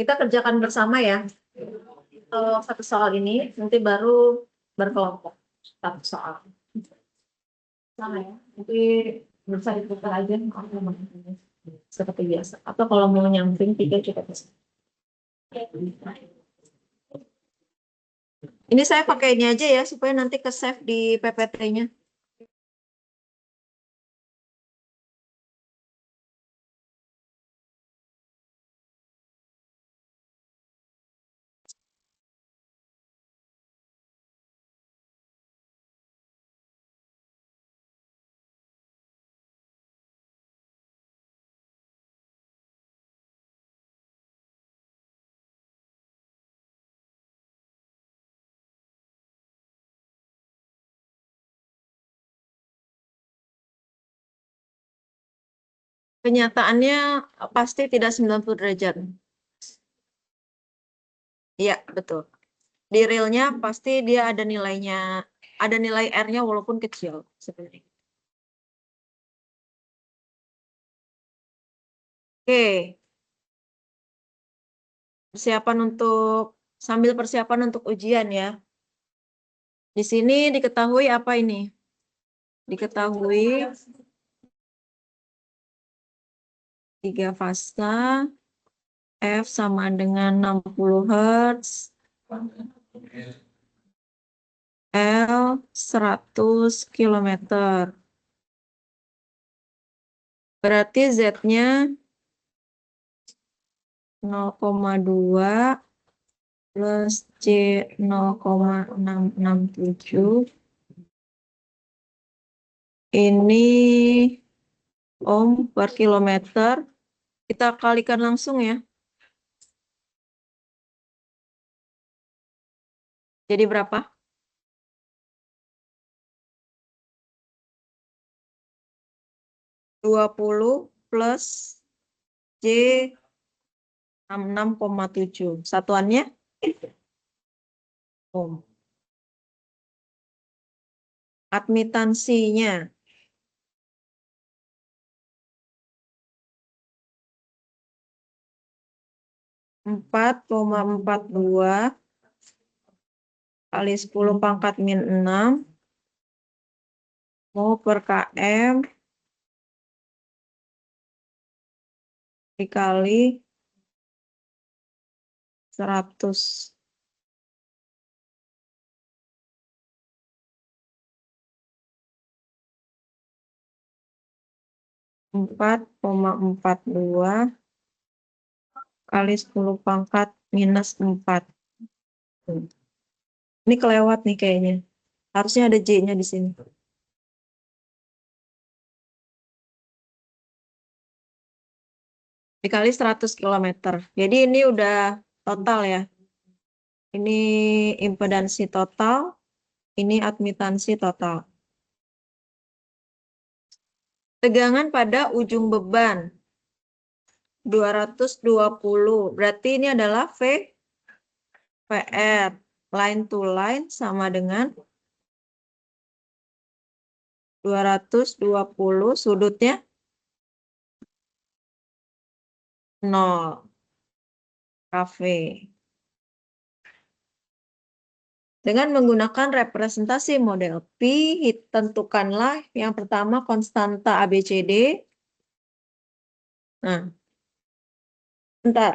Kita kerjakan bersama ya. Kalau satu soal ini, nanti baru berkelompok. Satu soal. Sama ya. Nanti bisa diputar aja. Seperti biasa. Atau kalau mau nyamping, 3 juga bisa. Ini saya pakai ini aja ya, supaya nanti ke save di PPT-nya. Kenyataannya pasti tidak 90 derajat. Iya, betul. Di realnya pasti dia ada nilainya, ada nilai R-nya walaupun kecil sebenarnya. Oke. Persiapan untuk sambil persiapan untuk ujian ya. Di sini diketahui apa ini? Diketahui 3 fasa, F sama dengan 60 Hz, L 100 km. Berarti Z-nya 0,2 plus C 0,667. Ini ohm per kilometer. Kita kalikan langsung ya. Jadi berapa? 20 plus J 66,7. Satuannya ohm. Admitansinya 4,42 kali 10 pangkat min 6 mol per km dikali 100. Empat koma 42 kali 10 pangkat minus 4. Ini kelewat nih kayaknya. Harusnya ada J-nya di sini. Dikali 100 km. Jadi ini udah total ya. Ini impedansi total, ini admitansi total. Tegangan pada ujung beban 220. Berarti ini adalah VR. Line to line sama dengan 220, sudutnya 0. KV. Dengan menggunakan representasi model P, tentukanlah yang pertama konstanta ABCD. Nah, Bentar.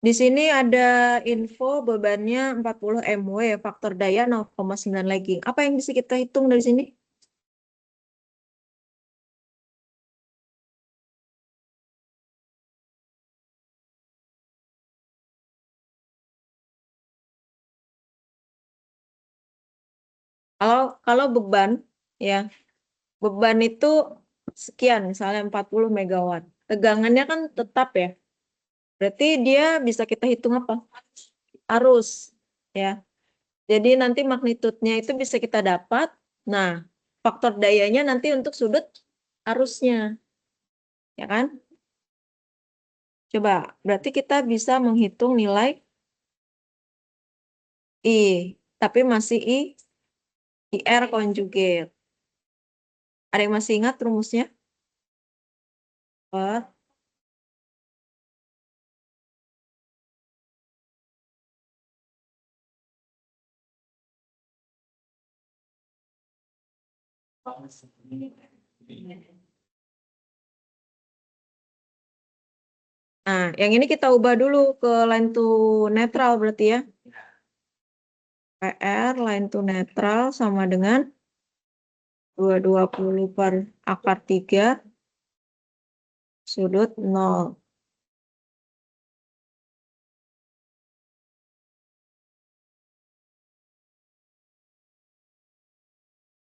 Di sini ada info bebannya 40 MW, faktor daya 0,9 lagging. Apa yang bisa kita hitung dari sini? Kalau beban, ya, beban itu sekian, misalnya 40 megawatt. Tegangannya kan tetap ya. Berarti dia bisa kita hitung apa? Arus, ya. Jadi nanti magnitudenya itu bisa kita dapat. Nah, faktor dayanya nanti untuk sudut arusnya, ya kan? Coba, berarti kita bisa menghitung nilai I, tapi masih IR konjugat. Ada yang masih ingat rumusnya? Per Nah, yang ini kita ubah dulu ke line to netral berarti ya. PR line to netral sama dengan 220 per akar 3 sudut 0.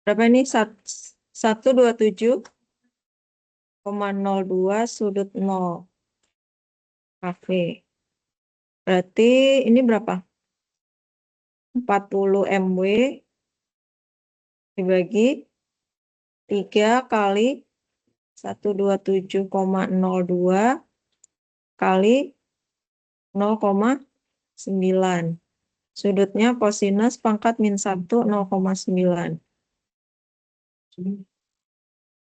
Berapa ini? 127,02 sudut 0 KV. Berarti ini berapa? 40 MW dibagi 3 kali 127,02 kali 0,9. Sudutnya kosinus pangkat min 1, 0,9.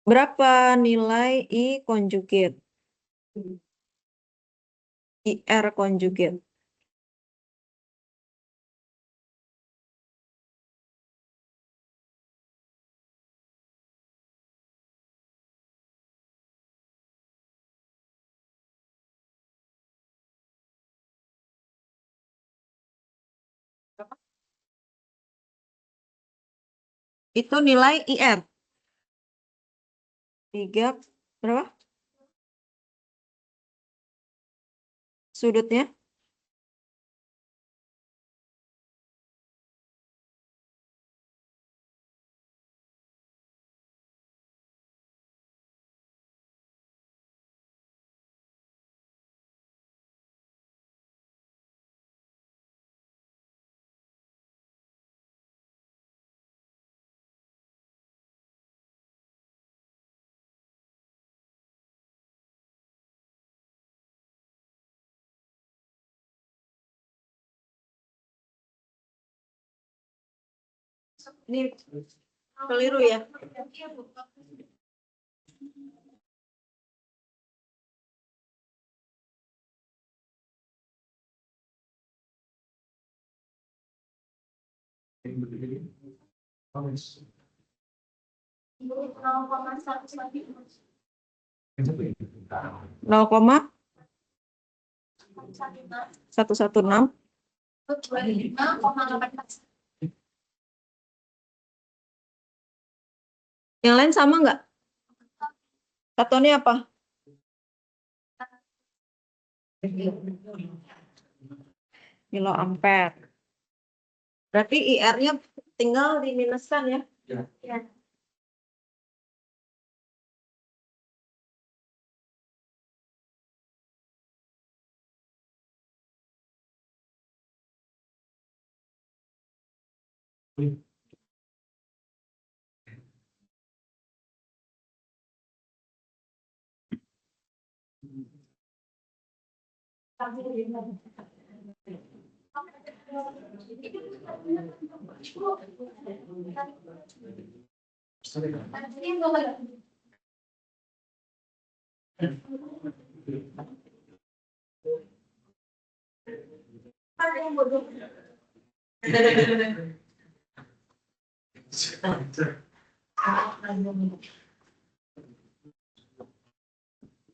Berapa nilai I konjugat? IR konjugat. Itu nilai IR. 3 berapa? Sudutnya? Ini keliru ya. Nol koma 116. Yang lain sama nggak? Satuannya apa? Kilo ampere. Berarti IR-nya tinggal diminuskan ya? Ya.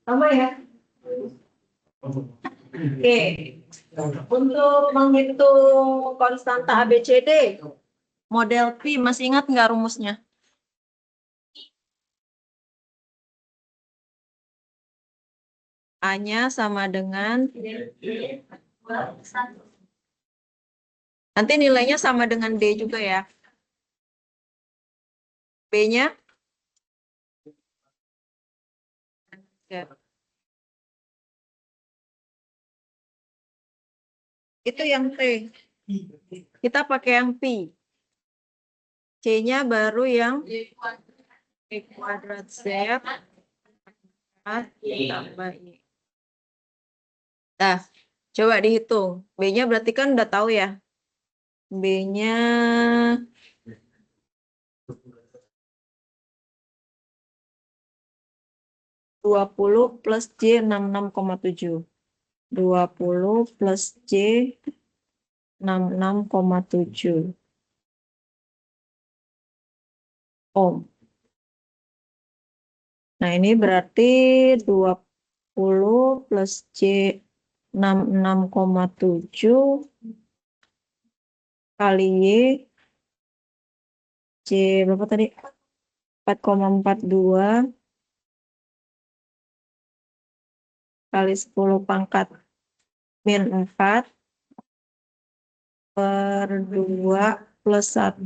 Sama ya? Oke, untuk menghitung konstanta ABCD, model Pi, masih ingat nggak rumusnya? A-nya sama dengan, nanti nilainya sama dengan D juga ya. B-nya? Ya. Itu yang T. Kita pakai yang Pi. C-nya baru yang E kuadrat Z tambah I. Nah, coba dihitung. B-nya berarti kan udah tahu ya. B-nya 20 plus J 66,7. 20 plus J 66,7 ohm. Nah, ini berarti 20 plus J 66,7 kali Y, J berapa tadi? 4,42 kali 10 pangkat min 4 per 2 plus 1.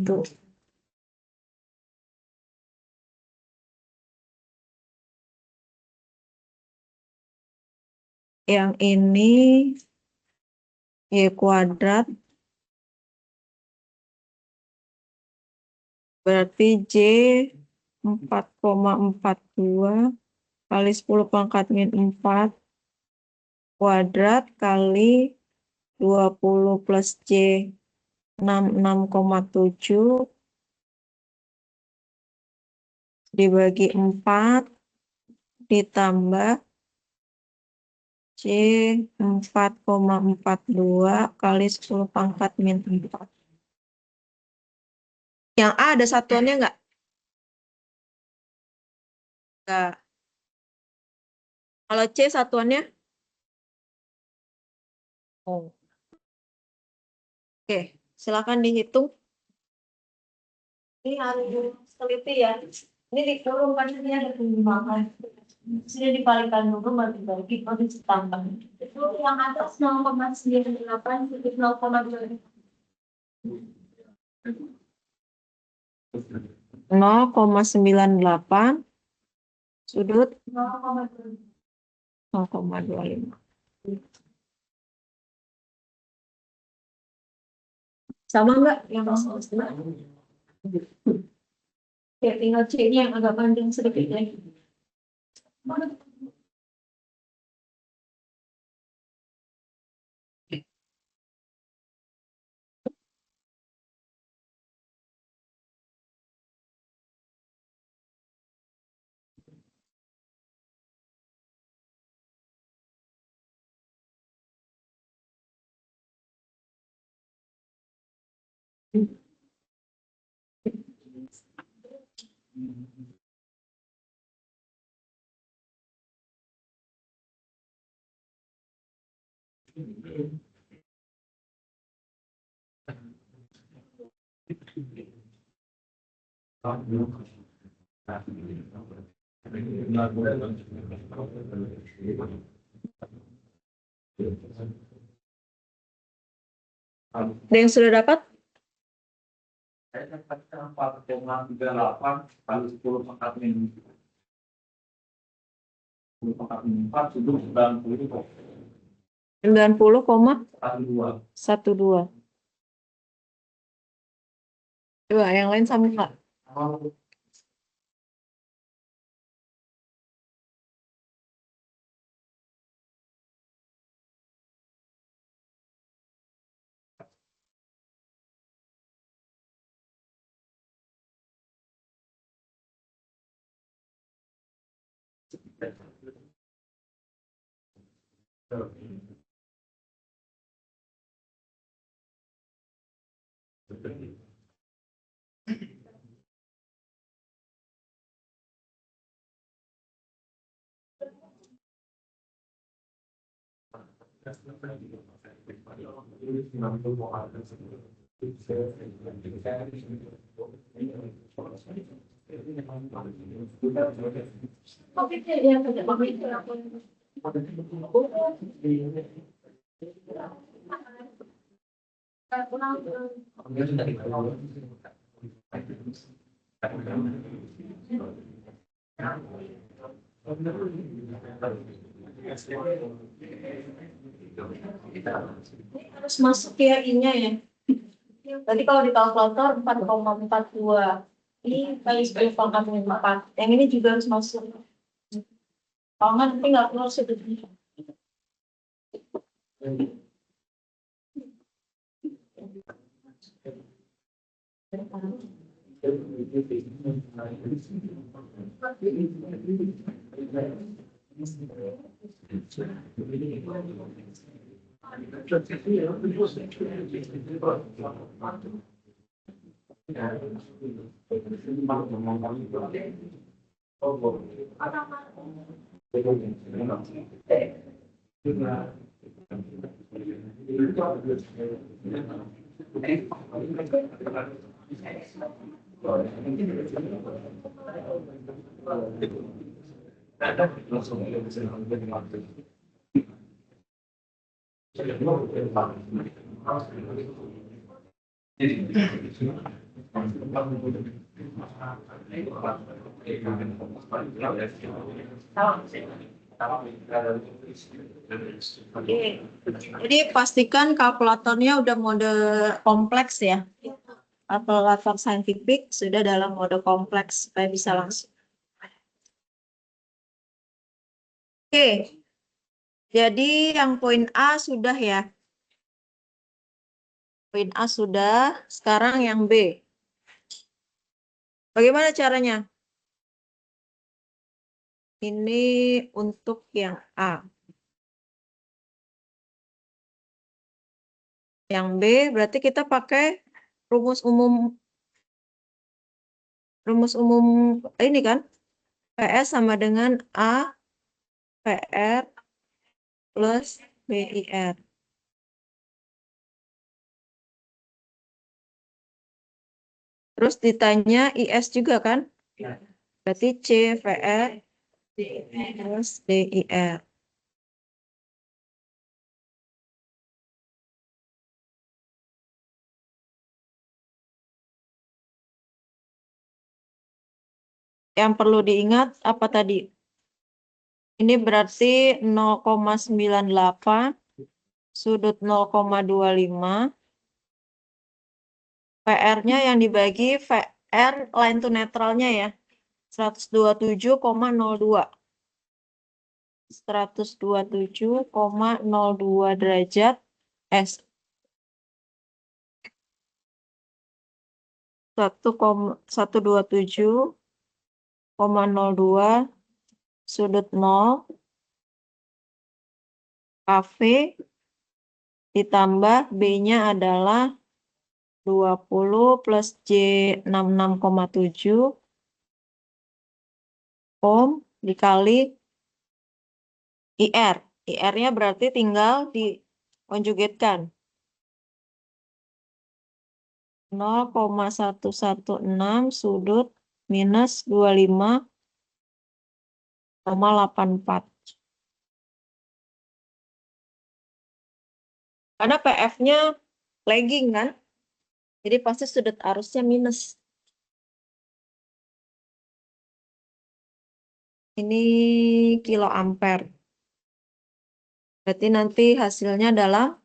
Yang ini Y kuadrat berarti J 4,42 kali 10 pangkat min 4 kuadrat kali 20 plus J 66,7 dibagi 4 ditambah C 4,42 kali 10 pangkat min 4. Yang A ada satuannya nggak? Nggak. Kalau C satuannya? Oh. Oke, silakan dihitung. Ini harus teliti ya. Ini dikurung kan ini ada penimbangan. Sini dikalikan dulu bagi-bagi baru ditambah. Itu yang atas 0,98 titik 0,98 sudut 0,25. Sama nggak yang sama? Ya, tinggal C-nya yang agak panjang sedikit lagi. Ada yang sudah dapat?
Saya dapatkan 4,38 kali 10 pangkat min 10 pangkat min 4 sudah 90,12.
90,12. Coba yang lain sama nggak? Harus masuk ya I-nya ya. Tadi kalau di kalkulator 4,42 ini kali 10 pangkat 4. Yang ini juga harus masuk. Kalau nggak nanti nggak keluar sudutnya. Oke. Jadi pastikan kalkulatornya udah mode kompleks ya. Kalkulator saintifik sudah dalam mode kompleks supaya bisa langsung. Oke. Jadi yang poin A sudah ya. Poin A sudah, sekarang yang B. Bagaimana caranya? Ini untuk yang A. Yang B berarti kita pakai rumus umum ini kan? PS sama dengan A PR plus BIR. Terus ditanya IS juga kan? Berarti C VR plus DIR. Yang perlu diingat apa tadi? Ini berarti 0,98 sudut 0,25. PR-nya yang dibagi VR line to netralnya ya. 127,02. 127,02 derajat S. 127,02 sudut 0 KV ditambah B-nya adalah 20 plus J 66,7 ohm dikali IR. IR-nya berarti tinggal dikonjugatkan. 0,116 sudut minus 25,84. Karena PF-nya lagging kan? Jadi pasti sudut arusnya minus. Ini kilo ampere. Berarti nanti hasilnya adalah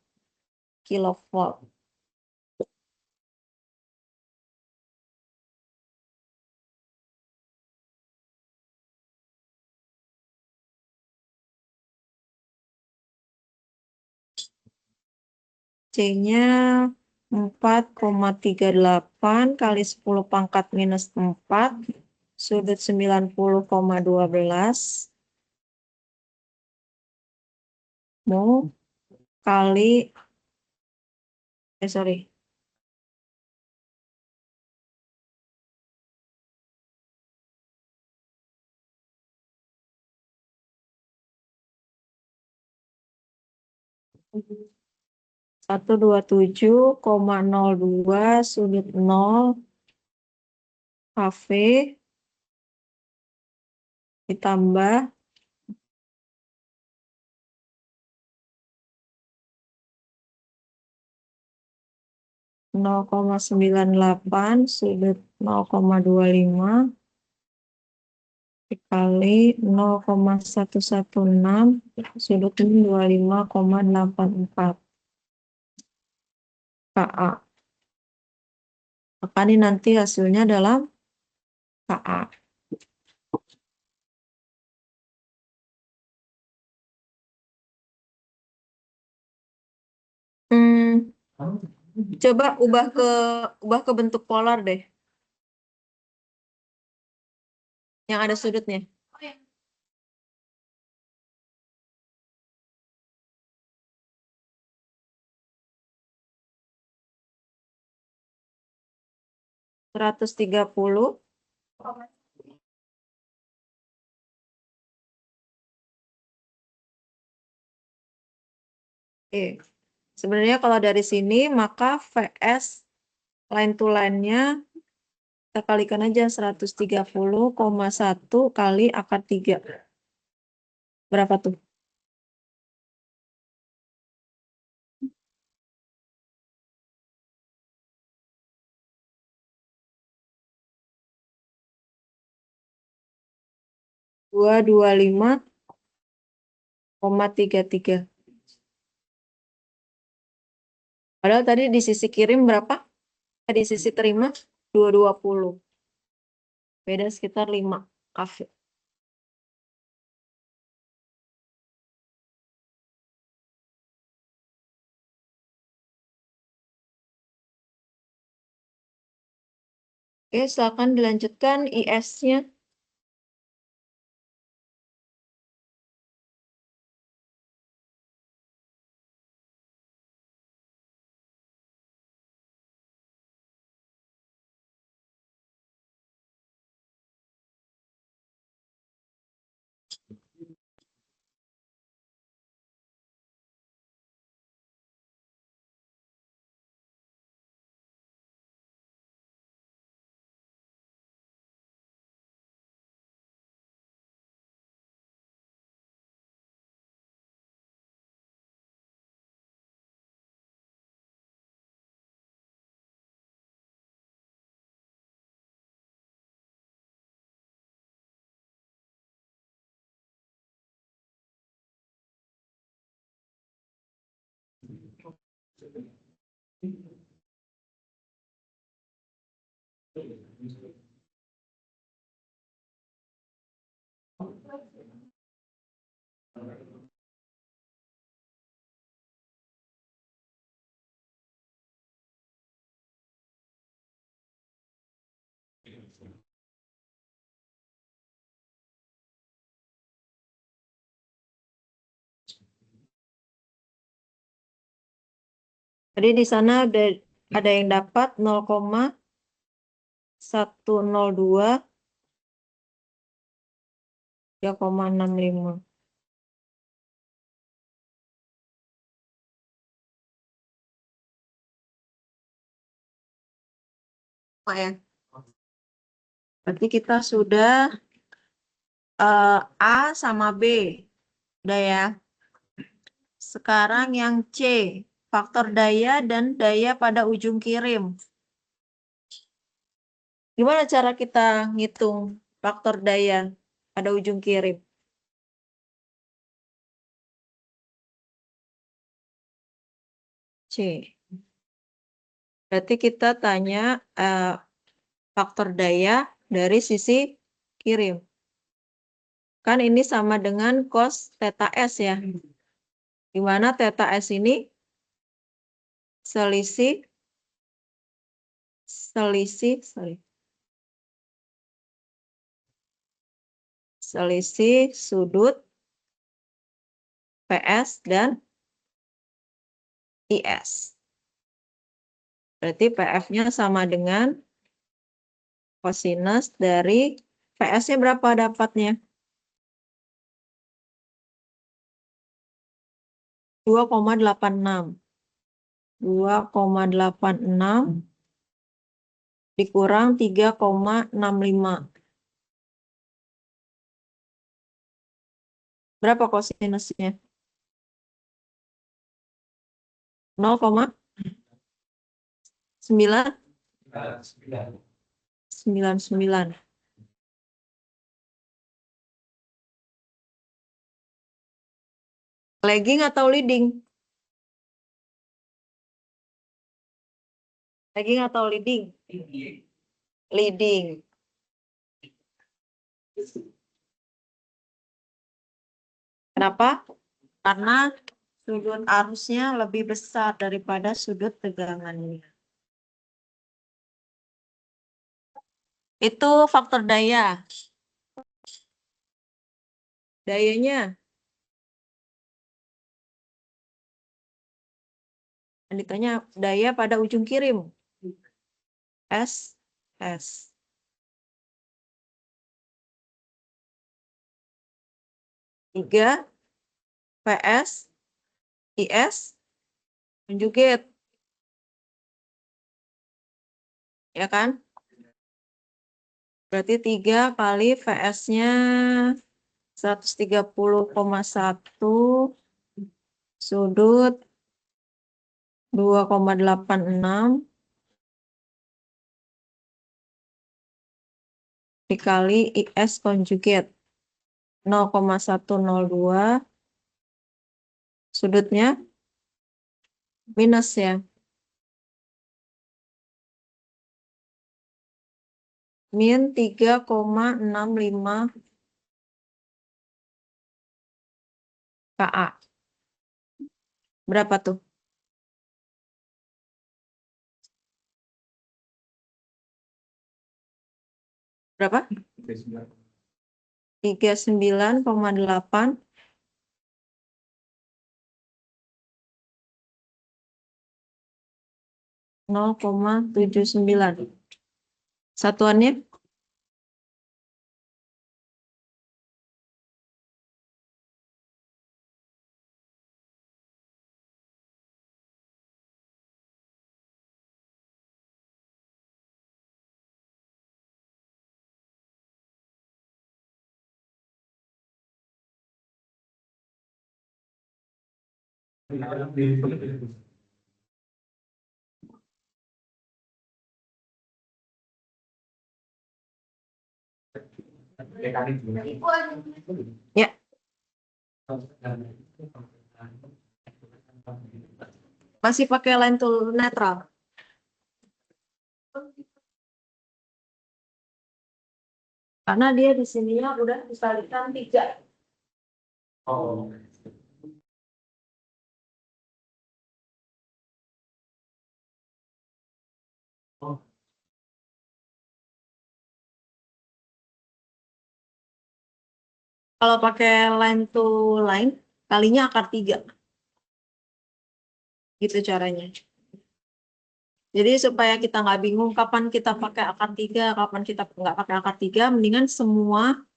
kilovolt. C-nya 4,38 kali 10 pangkat minus 4 sudut 90,12 mu kali sorry. 127,02 sudut 0 KV ditambah 0,98 sudut 0,25 dikali 0,116 sudut 25,84 KA. Maka ini nanti hasilnya dalam KA. Coba ubah ke bentuk polar deh. Yang ada sudutnya. Seratus 130. Sebenarnya kalau dari sini maka VS line to line-nya kita kalikan aja 130,1 kali akar 3. Berapa tuh? Dua 25,33. Padahal tadi di sisi kirim berapa? Di sisi terima 220. Beda sekitar 5 KV. Oke, silakan dilanjutkan IS-nya. Jadi di sana ada yang dapat 0,102 3,65. Ya. Berarti kita sudah A sama B. Udah ya. Sekarang yang C, faktor daya dan daya pada ujung kirim. Gimana cara kita ngitung faktor daya pada ujung kirim? C. Berarti kita tanya faktor daya dari sisi kirim. Kan ini sama dengan cos theta S ya. Di mana theta S ini selisih sudut PS dan IS. Berarti PF-nya sama dengan kosinus dari PS-nya berapa dapatnya? 2,86. 2,86 dikurang 3,65. Berapa kosinusnya? 0,999. Lagging atau leading? Lagging atau leading? Leading. Kenapa? Karena sudut arusnya lebih besar daripada sudut tegangannya. Itu faktor daya. Dayanya ditanya daya pada ujung kirim. S. 3 PS IS conjugate. Ya kan? Berarti 3 kali VS-nya 130,1 sudut 2,86 dikali IS conjugate 0,102 sudutnya minus ya. Min 3,65 KA. Berapa tuh? Berapa? 39,8 0,79. Satuannya ya. Masih pakai line tool netral. Karena dia di sininya udah dikalikan 3.
Oh.
Kalau pakai line to line, kalinya akar 3. Gitu caranya. Jadi supaya kita nggak bingung kapan kita pakai akar 3, kapan kita nggak pakai akar 3, mendingan semua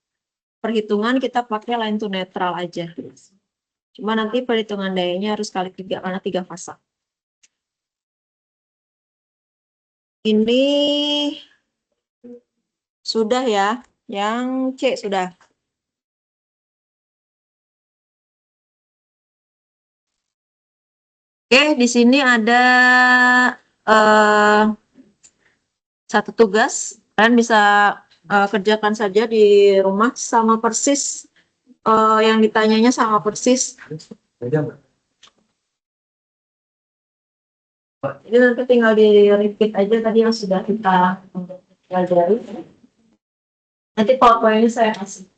perhitungan kita pakai line to netral aja. Cuma nanti perhitungan dayanya harus kali 3 karena 3 fasa. Ini sudah ya, yang C sudah. Oke, di sini ada satu tugas. Kalian bisa kerjakan saja di rumah sama persis yang ditanyanya sama persis. Jadi nanti tinggal di repeat aja tadi yang sudah kita pelajari. Nanti PowerPoint-nya saya kasih.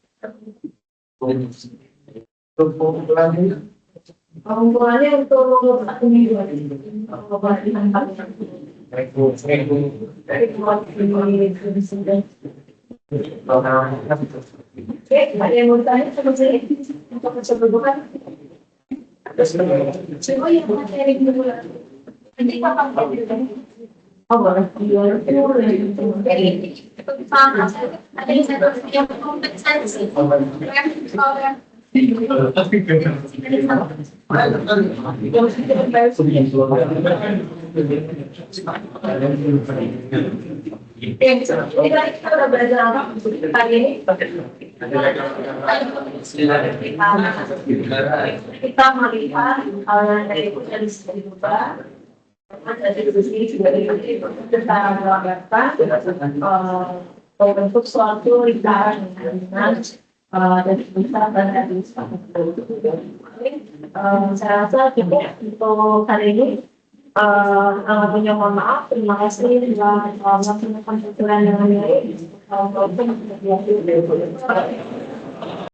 Pengumpulannya untuk 1 minggu. Oke, ada yang mau tanya seperti untuk keseluruhan? Oh iya, materi dulu. Nanti kapan oh, boleh. Sama, ada yang saya yang kompensasi. Jadi tadi kita udah belajar apa pagi ini? Kita melihat dari berubah. Dari sini juga kita menggambarkan membentuk suatu lingkaran dengan dari besar dan dari saya rasa cukup untuk hari ini. Punya mohon maaf, terima kasih telah melaksanakan pembicaraan dengan baik.